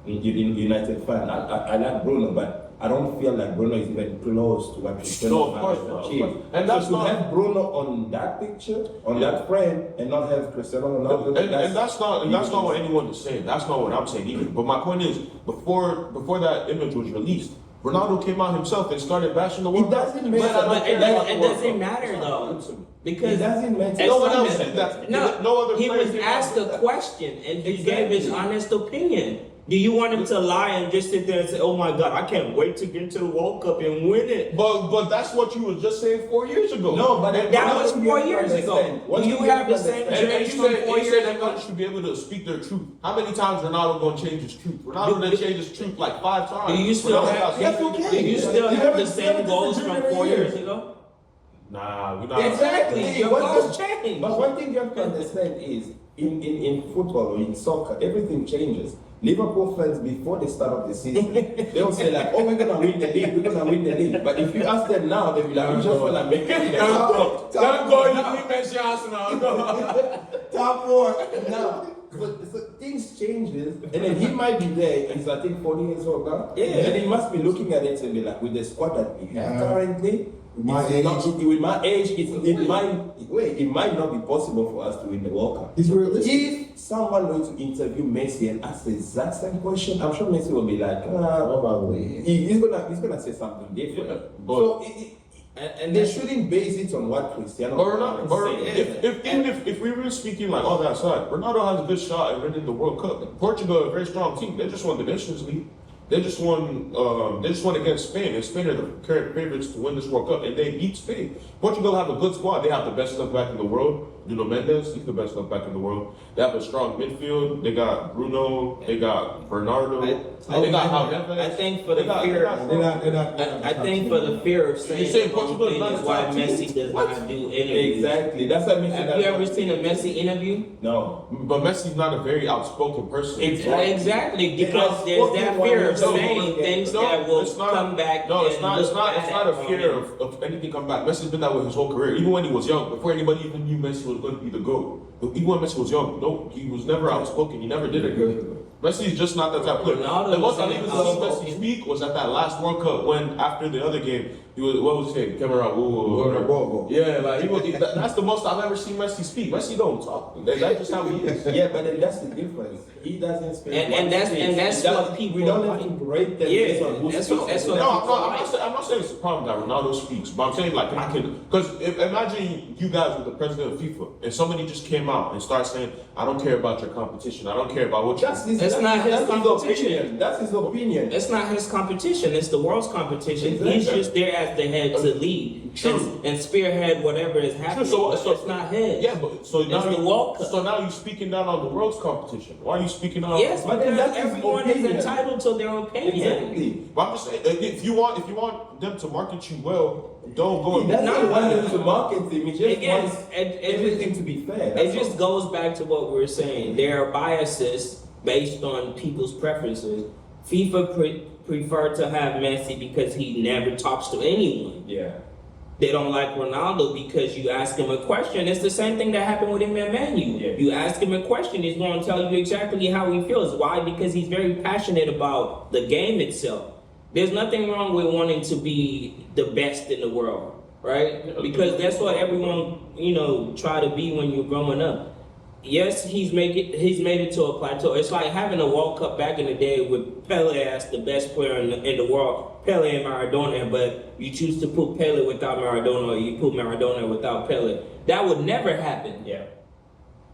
United fan. I like Bruno, but I don't feel like Bruno is even close to what Cristiano No, of course Ronaldo not, of achieved. course. And that's so to not- have Bruno on that picture, on that frame, and not have Cristiano Ronaldo. And that's not what anyone is saying. That's not what I'm saying either. But my point is, before that image was released, Ronaldo came out himself and started bashing the World It Cup. doesn't matter. But it doesn't matter It's though, not good because It doesn't matter. it's No one not- else did that. No, No other he player was came out asked with a that. question and he Exactly. gave his honest opinion. Do you want him to lie and just sit there and say, "Oh my God, I can't wait to get to the World Cup and win it"? But that's what you was just saying 4 years ago. No, but And That Ronaldo, was you 4 have to years ago. understand. What Do you you have the have to same understand. And you generation from said 4 you years said ago? everyone should be able to speak their truth. How many times Ronaldo gonna change his truth? Ronaldo done changed his truth like 5 times. Do you still Ronaldo have? got Yes, something- okay. Do you still You have have the a same goals from different 4 years year. ago? Nah, we're not. Exactly. Your What goals the- change. But one thing you have to understand is in football or in soccer, everything changes. Liverpool fans before the start of the season, they'll say like, "Oh, we're gonna win the league, we're gonna win the league." But if you ask them now, they'll be like, "We just wanna make it." Don't go, you mention Arsenal. Top 4 now. But so things changes, and then he might be there. He's I think 40 years old now. Yeah. And he must be looking at it and be like, with the squad that we have currently, With my it's age. not- with my age, it might not be possible for us to win the World Cup. He's realistic. If someone were to interview Messi and ask the exact same question, I'm sure Messi will be like, Probably. he's gonna say something different. Yeah, but- So And they that's shouldn't base it on what Cristiano But Ronaldo, Ronaldo is saying. if we were speaking like all that aside, Ronaldo has a good shot at winning the World Cup. Portugal, a very strong team. They just won the Nations League. They just won. They just won against Spain, and Spain are the current favorites to win this World Cup, and they beat Spain. Portugal have a good squad. They have the best left back in the world. Nuno Mendes, he's the best left back in the world. They have a strong midfield. They got Bruno. They got Bernardo. They got Alves. I think for the They got- fear, they got- They're not. I think for the fear of saying, saying Portugal is not things a why top team? Messi does What? not do interviews. Exactly. That's what Messi Have does you not ever do. seen a Messi interview? No. But Messi's not a very outspoken person. Exactly, because there's that fear of saying things that will it's not- come back. No, it's and not. It's look not. It's bad not a on fear him. of anything come back. Messi's been that way his whole career. Even when he was young, before anybody even knew Messi was going to be the GOAT. Even when Messi was young, no, he was never outspoken. He never did it. Messi's just not that type of player. Ronaldo The most was I even seen outspoken. Messi speak was at that last World Cup when after the other game he was what was he saying? Camera, Whoa. yeah, like that's the most I've ever seen Messi speak. Messi don't talk. That's just how he is. Yeah, but then that's the difference. He doesn't speak. And that's what people We don't like. have to rate them Yeah, based on who that's speaks. what- that's No, what- I'm not saying it's a problem that Ronaldo speaks, but I'm saying like I can, because imagine you guys were the president of FIFA and somebody just came out and started saying, I don't care about your competition, I don't care about what you. That's not his competition. opinion. That's his opinion. It's not his competition, it's the world's competition. Exactly. He's just there as the head to lead True. and spearhead whatever is happening. So but it's not his. Yeah, but so now the World Cup. so now you're speaking down on the world's competition. Why are you speaking on? Yes, But then because that's his everyone opinion. is entitled to their opinion. Exactly. But I'm just saying, if you want them to market you well, don't go. He and doesn't No. want them to market him. He just Again, wants it everything to be fair. It That's just all. goes back to what we were saying. There are biases based on people's preferences. FIFA prefer to have Messi because he never talks to anyone. Yeah. They don't like Ronaldo because you ask him a question. It's the same thing that happened with him at Man U. Yeah. You ask him a question, he's going to tell you exactly how he feels. Why? Because he's very passionate about the game itself. There's nothing wrong with wanting to be the best in the world, right? Because that's what everyone, try to be when you're growing up. Yes, he's made it to a plateau. It's like having a World Cup back in the day with Pele as the best player in the world, Pele and Maradona, but you choose to put Pele without Maradona, or you put Maradona without Pele. That would never happen. Yeah.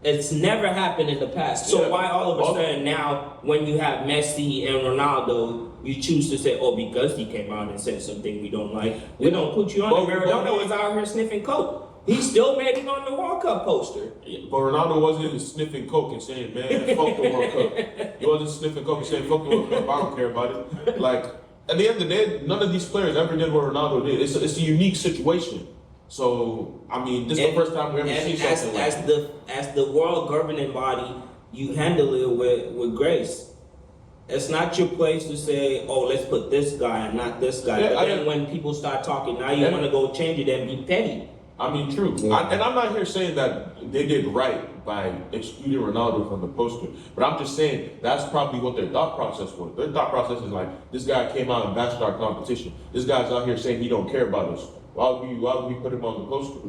It's never happened in the past. So Yeah. why all of a sudden now, when you have Messi and Ronaldo, you choose to say, oh, because he came out and said something we don't like, we don't put you on. But- Maradona was out here sniffing coke. He still made it on the World Cup poster. But Ronaldo wasn't sniffing coke and saying, man, fuck the World Cup. He wasn't sniffing coke and saying, fuck the World Cup, I don't care about it. Like, at the end of the day, none of these players ever did what Ronaldo did. It's a unique situation. So, I mean, this is the first time we ever seen something like that. As the world governing body, you handle it with grace. It's not your place to say, oh, let's put this guy and not this guy. Yeah, but then when people start talking, now you want to go change it and be petty. I mean, true. Yeah. And I'm not here saying that they did right by excluding Ronaldo from the poster, but I'm just saying that's probably what their thought process was. Their thought process is like, this guy came out and bashed our competition. This guy's out here saying he don't care about us. Why would we put him on the poster?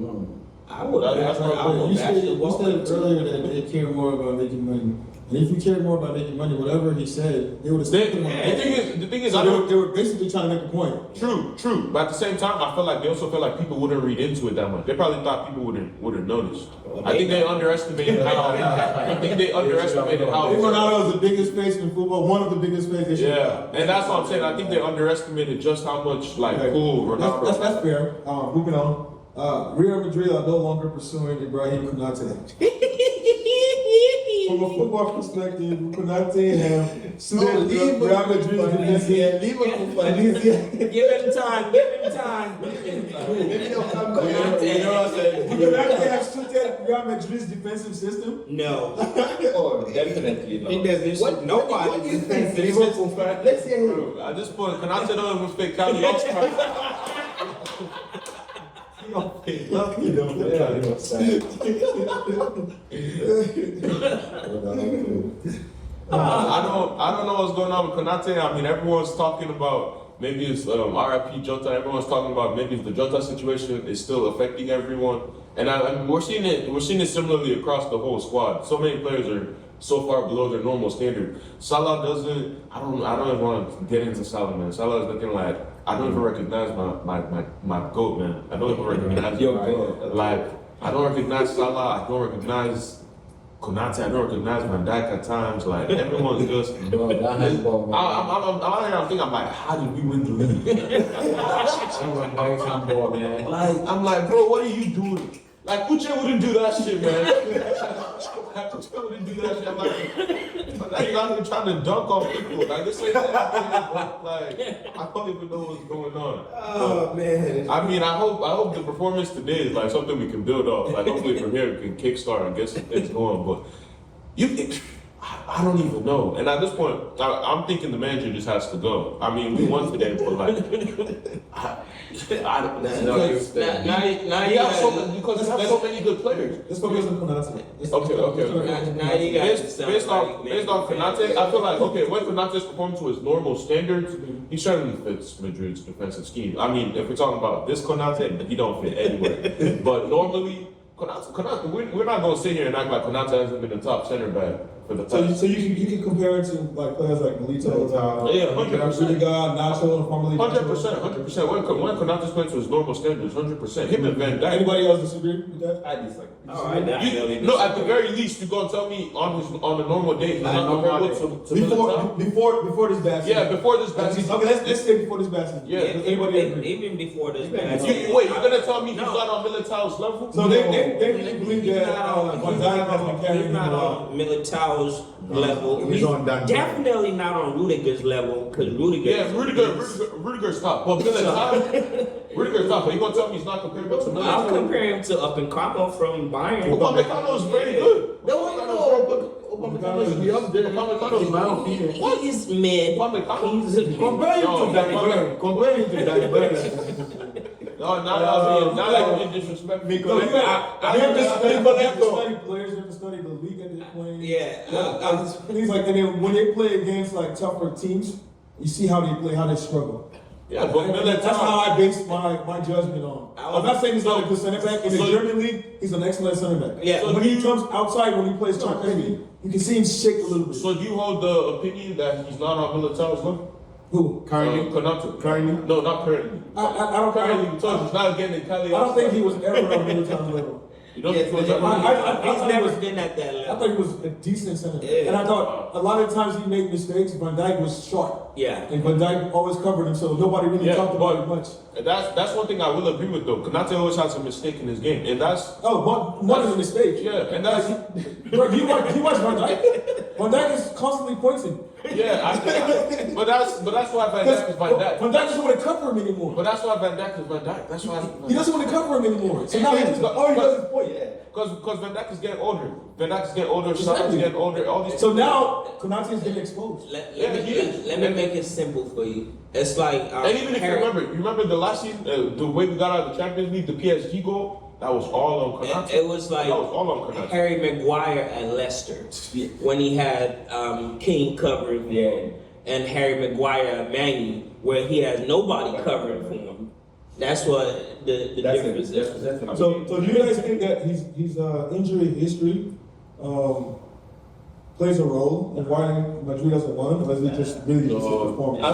I would. That's I what would You bash said, the you wall. said earlier that they care more about making money. And if you cared more about making money, whatever he said, they would have The still put him on the poster. thing is, So I they don't. were, they were basically trying to make a point. True. But at the same time, I feel like they also feel like people wouldn't read into it that much. They probably thought people wouldn't notice. I think they underestimated how. I think they underestimated how. Ronaldo is the biggest face in football, one of the biggest faces. Yeah, and that's what I'm saying. I think they underestimated just how much like cool Ronaldo. That's fair. Moving on. Real Madrid are no longer pursuing Ibrahim Konate. From a football perspective, Konate have suited Real Madrid's defense. Give him time. Konate have suited Real Madrid's defensive system. No. Oh, definitely not. It doesn't. Nobody is Liverpool fan. Let's hear him. Bro, at this point, Konate don't even fit Cali All-Star. I don't know what's going on with Konate. I mean, everyone's talking about maybe it's RIP Jota. Everyone's talking about maybe the Jota situation is still affecting everyone, and I mean, we're seeing it similarly across the whole squad. So many players are so far below their normal standard. Salah doesn't. I don't even want to get into Salah, man. Salah is looking like I don't even recognize my goat, man. I don't even recognize Your goat. Like I don't recognize Salah. I don't recognize Konate. I don't recognize Van Dijk at times. Like everyone's just. Bro, that handball, man. I'm out here. I'm thinking. I'm like, how did we win the league? That Dykes handball, man. Like I'm like, bro, what are you doing? Like Uche wouldn't do that shit, man. Uche wouldn't do that shit. I'm like you out here trying to dunk on people. Like this ain't that. Like I don't even know what's going on. Oh man. I mean, I hope the performance today is like something we can build off. Like hopefully from here we can kickstart and get some things going. But I don't even know. And at this point, I'm thinking the manager just has to go. I mean, we won today, but like, I don't know. Because there's so many good players. Let's focus on Konate. Okay. Now you guys Based on Konate, I feel like okay, when Konate's performed to his normal standards, he certainly fits Madrid's defensive scheme. I mean, if we're talking about this Konate, he don't fit anywhere. But normally, Konate, we're not going to sit here and act like Konate hasn't been a top center back for the past. So you can compare it to like players like Milito, Yeah, 100%. Rudiger, Nacho, and formerly 100%. When Konate's playing to his normal standards, 100%. Him and Van Dijk. Anybody else disagree with that? I disagree. All right, No, at the very least, you're gonna tell me on a normal day he's not comparable to Militao? Before this bad season. Yeah, before this bad season. Okay, let's say before this bad season. Yeah. Does anybody agree? Even before this bad Wait, you're gonna tell me he's not on Militao's level? So they believe that Van Dijk has been carrying He's him not along. on Militao's level. He's on that. Definitely not on Rudiger's level, because Rudiger. Yeah, Rudiger's top. But Rudiger's top. But you gonna tell me he's not comparable to I'll Militao? compare him to Upamecano from Bayern. Upamecano is very good. Upamecano be up there. Upamecano is my opinion. He is mid. Upamecano He's a Compare him to Danny Burn. Compare him to Danny Burn. No, now you're being disrespectful. I have to study players, you have to study the league that they're playing. Yeah. Things like, and then when they play against like tougher teams, you see how they play, how they struggle. Yeah, but That's how I base my judgment on. I'm not saying he's not a good center back. In the German league, he's an excellent center back. Yeah. So when he comes outside, when he plays Champions League, you can see him shake a little bit. So do you hold the opinion that he's not on Militao's level? Who? Konate. Currently? No, not currently. I Currently, because he's not getting in Cali. don't think he was ever on Milito's level. You don't Yes, think he was he's never was- been at that I level. thought he was a decent center back. Yeah. And I thought a lot of times he made mistakes. Van Dijk was sharp. Yeah. And Van Dijk always covered him, so nobody really Yeah, talked about but- it much. That's one thing I will agree with though. Konate always has a mistake in his game, and that's One is a mistake. yeah, and that's Bro, you watch Van Dijk? Van Dijk is constantly pointing. yeah. But that's why Van Dijk is Van Dijk. Van Dijk doesn't want to cover him anymore. But that's why Van Dijk is Van Dijk. That's why He doesn't want to cover him anymore. So now he just all he does is point. because Van Dijk is getting older. Van Dijk is getting older. Salah's Exactly. getting older. All these. So now Konate is getting exposed. Let Yeah, me make it simple for you. It's like And even if you remember the last season, the way we got out of the Champions League, the PSG goal, That was all on Konate. It was like That was all on Konate. Harry Maguire at Leicester when he had King covering for him, and Harry Maguire at Man U where he has nobody covering for him. That's what the difference is. So do you guys think that his injury history plays a role in why Madrid hasn't won, or is it just really just a performance?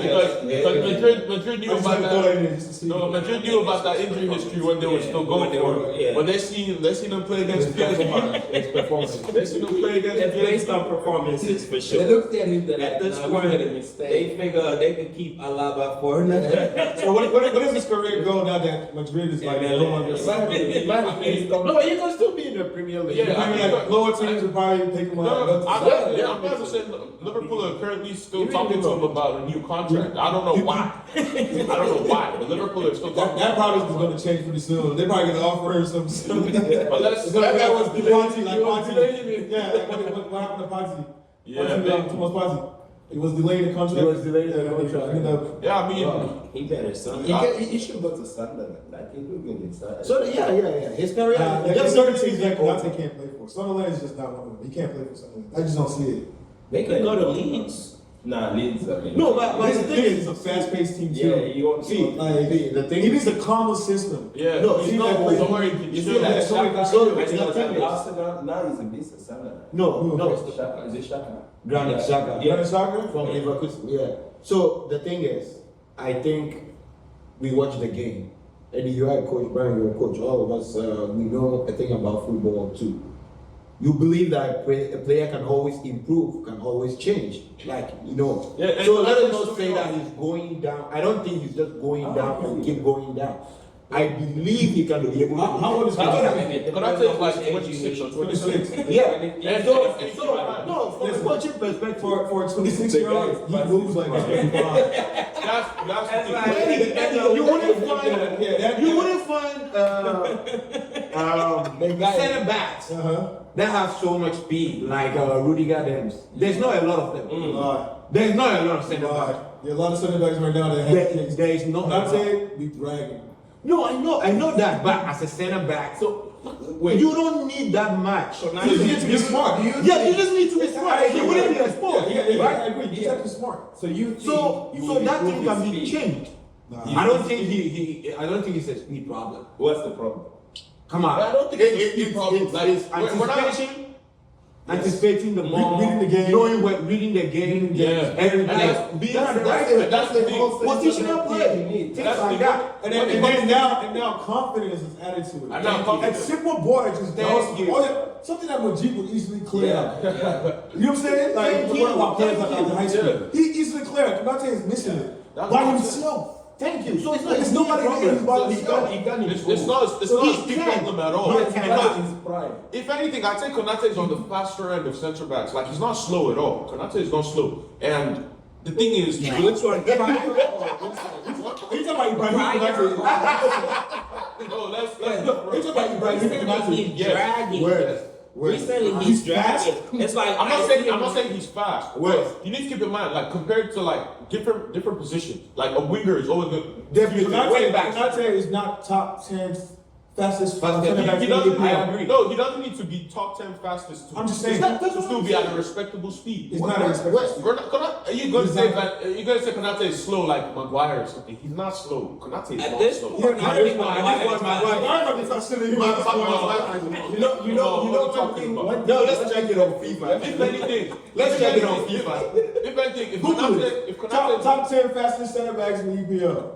Because Madrid knew I just about wanna throw that in that. there just to see. No, Madrid knew about that injury history when they were still going for it. Yeah. When they seen them play against PSG. It's performance. They seen them play against It's based PSG. on performances for They sure. looked at him that At this we point, made a mistake. they figure they could keep Alaba for nothing. So what is his career goal now that Madrid is like no longer? It might have been No, but you can still be in the Premier League. Yeah, I mean, like lower teams would probably take him out. I'm not saying Liverpool are currently still talking to him about a new contract. I don't know why. I don't know why, but Liverpool are still talking. That probably is going to change pretty soon. They're probably going to offer her some. But let's. That was the Ponzi, like Ponzi. Yeah, like what happened to Ponzi? Yeah, Thomas Ponzi. It was delayed the contract. It was delayed the contract. Ended up. Yeah, I mean, He better son. He should go to Sunderland. Like he could get inside. So yeah. His career. There's certain teams that Konate can't play for. Sunderland is just not one of them. He can't play for Sunderland. I just don't see it. They could go to Leeds. Nah, Leeds. I mean, No, but the thing It's is, a fast-paced team yeah, too. you want See, like the thing he needs a calmer system. yeah. No, he's he's not. not- Don't worry, You he's see still that there. Shaka? so when it's he the was thing at is- Arsenal, now he's a beast at Sunderland. no. Shaka, is it Shaka? Granit Xhaka. Granit Xhaka? From Leverkusen. Yeah. So the thing is, I think we watch the game. Eddie, you are a coach. Brian, you're a coach. All of us, we know a thing about football too. You believe that a player can always improve, can always change. Like, Yeah, and so let us that's not say that he's going down. I don't think he's just going down and keep going down. I believe he can be able to. How old is Konate? Konate is like 26 or 27. Yeah. And So no, from a coaching perspective, For a 26-year-old, he moves like a 25. That's the like- thing. Eddie, you wouldn't find Yeah, you wouldn't find center backs that have so much speed like Rudiger Dems. There's not a lot of them. There's not a lot of center backs. There are a lot of center backs right now that have There is not. Konate be dragging. No, I know that, but as a center back, so you don't need that much. You just need to be smart. Yeah, you just need to be smart. He wouldn't be exposed. Yeah, I agree. You just have to be smart. So you think So you will that improve thing his can be speed? changed. Nah. I don't think I don't think it's a speed problem. What's the problem? Come on. I don't think it's a speed problem. It's Like, we're not- anticipating the ball, Reading the game. knowing what, reading the game, Yeah. everything. And that's- Being that's the thing. positional play, things That's like the- that. And then now confidence is added to it. And now confidence. And simple boy just Thank does you. something that Majid would easily clear. Yeah. You know what I'm saying? Like Thank you. while players like Thank in high you. school, Yeah. he easily clear. Konate is missing it That's by what I'm himself. Thank you. So it's not There's it's nobody not a there. He's problem. by He himself. can It's improve. not a he speed can. problem at all. He It's can. not. That's his prime. If anything, I think Konate is on the faster end of center backs. Like, he's not slow at all. Konate is not slow. And the thing is, Which one? Are you talking about Ibrahim Konate? no, let's Are you talking about Ibrahim Konate? He's Yes. dragging. Where? Recently, He's he's dragging. It's like I'm not saying he's fast. Where? But you need to keep in mind, like, compared to like different positions, like a winger is always good. Konate is not top 10 fastest center backs He in the doesn't. EPL. No, he doesn't need to be top 10 fastest. I'm just saying. to still be at a respectable speed. It's not a respectable. Are you going to say that? Are you going to say Konate is slow like Maguire or something? He's not slow. Konate is At not this slow. point, I think You know one thing. No, let's check it on FIFA. If anything, Let's check it on FIFA. If anything, if Google it. Konate, if Konate, Top 10 fastest center backs in the EPL.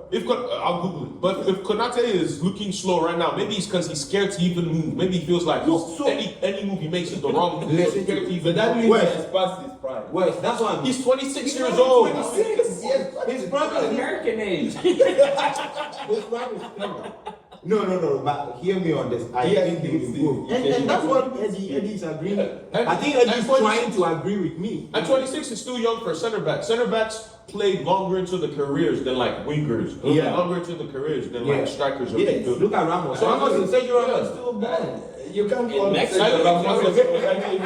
I'll Google it. But if Konate is looking slow right now, maybe it's because he's scared to even move. Maybe he feels like any move he makes is the wrong move. He's Listen, scared to even But that move. means West. he's past his prime. Wait, that's what I'm. He's 26 years old. 26. Yes, his brother. American age. His brother is coming. No. But hear me on this. I think he will improve, and that's what Eddie's agreeing. I think Eddie's trying to agree with me. And 26 is still young for a center back. Center backs play longer into the careers than like wingers. Yeah. Longer into the careers than Yeah. like strikers or Yes, midfielders. look at Ramos. So Ramos I'm is Sergio Ramos still balling. You can't In call him Mexico, Sergio Ramos.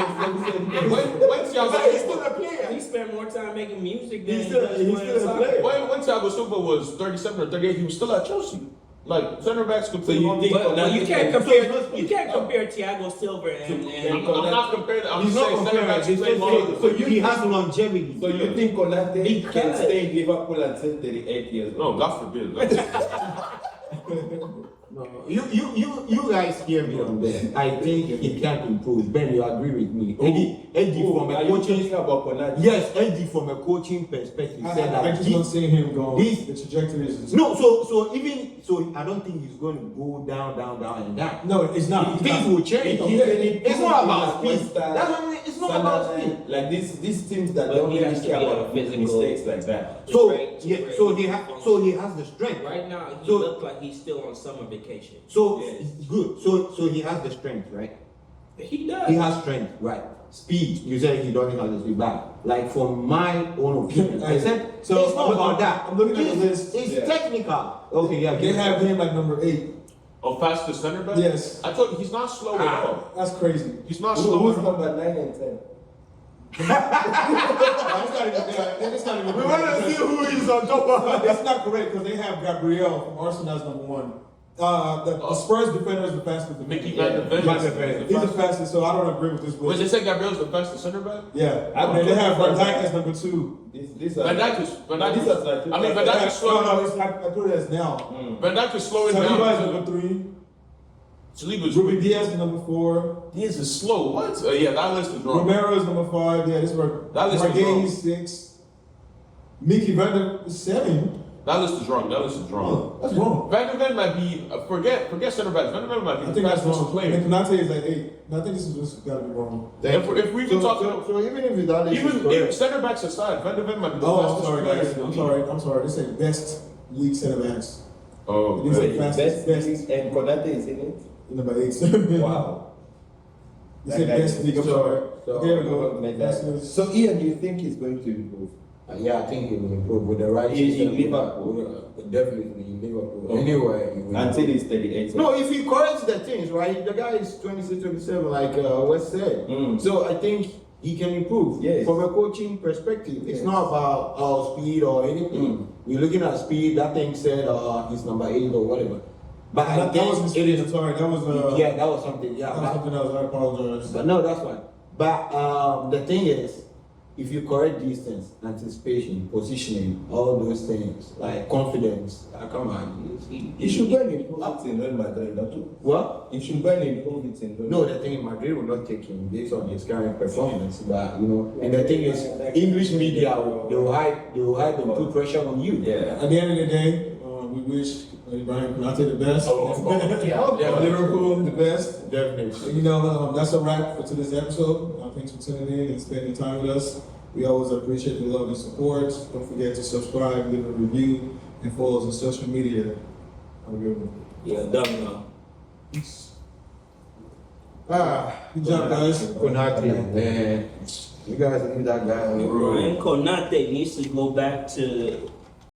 When He's still a player. He spent more time making music than He's he still does playing a soccer. player. When Thiago Silva was 37 or 38, he was still at Chelsea. Like center backs can play. you on think- the- But you can't So compare. it's not You can't compare Thiago Silva I'm not comparing. I'm He's just not saying center comparing. backs He's play just longer. saying, so he has longevity. So you think Konate can Because- stay in Liverpool until 38 years No, old? God forbid. No, you guys hear me on that. I think he can improve. Ben, you agree with me? Eddie from Are a you coaching. talking about Konate? Yes, Eddie from a coaching perspective said I that just don't see him go. this- The trajectory is. no. So I don't think he's going to go down and down. No, it's not. Things will change. It's not about speed. That's what I mean. It's not about speed. Like these teams that But don't he really has to care be about a making physical- mistakes like that. So Right, yeah, right. so he has the strength. Right now, he So- looks like he's still on summer vacation. So Yes. good. So he has the strength, right? He does. He has strength, right? Speed. You said he doesn't have the speed back. Like from my own opinion, I said So, it's not I'm about looking- that. I'm looking at the It's- list. It's Yeah. technical. Okay, yeah. They have him at number 8. A faster center back? Yes. I told you he's not slow at all. That's crazy. He's not Who's slow at all. number 9 and 10? It's not even that. It's not even. We want to see who is on top of It's not correct because they have Gabriel from Arsenal as number 1. The Spurs defender is the fastest defender. Mickey Van de Ven. Van de Ven. He's the fastest, so I don't agree with this Wait, list. they said Gabriel's the fastest center back? Yeah, I mean, they have Van Dijk as number 2. These are. Van Dijk is. Van Dijk These is. are like. I mean, Van Dijk is slow. No, it's, I put it as now. Van Dijk is slowing Saliba is down. number 3. Saliba's Ruben Diaz is number 4. Diaz is slow. What? Yeah, that list is wrong. Romero is number 5. Yeah, this is where That list is Margay wrong. is 6. Mickey Van der 7. That list is wrong. That list is wrong. Oh, that's wrong. Van de Ven might be. Forget center backs. Van de Ven might be I the think that's fastest wrong. player. And Konate is at 8. And I think this is just gotta be wrong. If we even talk, so even if that is even correct, center backs aside, Van de Ven might be the Oh, I'm fastest sorry, player. guys. in the I'm league. sorry. They say best league center backs. Oh, These okay. are fastest, best. And Konate is in it? Number 8. Wow. They said best league. I'm sorry. so- There we go. Make That's that. it. So Ian, do you think he's going to improve? yeah, I think he will improve with the right In system. Liverpool. Definitely in Liverpool. Oh. Anyway, he will Until improve. he's 38. No, if he corrects the things, right? The guy is 26, 27, like Wes said. Mm. So I think he can improve. Yes. From a coaching perspective, it's Yes. not about speed or anything. We're looking at speed. That thing said he's number 8 or whatever. But I That think was it mistake. is. Sorry, that was Yeah, that was something. Yeah, that was but- something else. I apologize. but no, that's fine. But the thing is, if you correct these things, anticipation, positioning, all those things, like confidence, come on. He should go and improve it in Real Madrid, not to. What? He should go and improve it in Real No, the thing is, Madrid will not take him based on his current performance. But you know, and the thing is, English media they will hide and put pressure on you. Yeah. At the end of the day, we wish Ibrahim Konate the best. Yeah. Liverpool the best. Definitely. You know, that's a wrap for today's episode. Thanks for tuning in and spending time with us. We always appreciate the love and support. Don't forget to subscribe, leave a review, and follow us on social media. Have a good one. Yeah, done now. Good job, guys. Konate, man. You guys leave that guy alone. Ryan Konate needs to go back to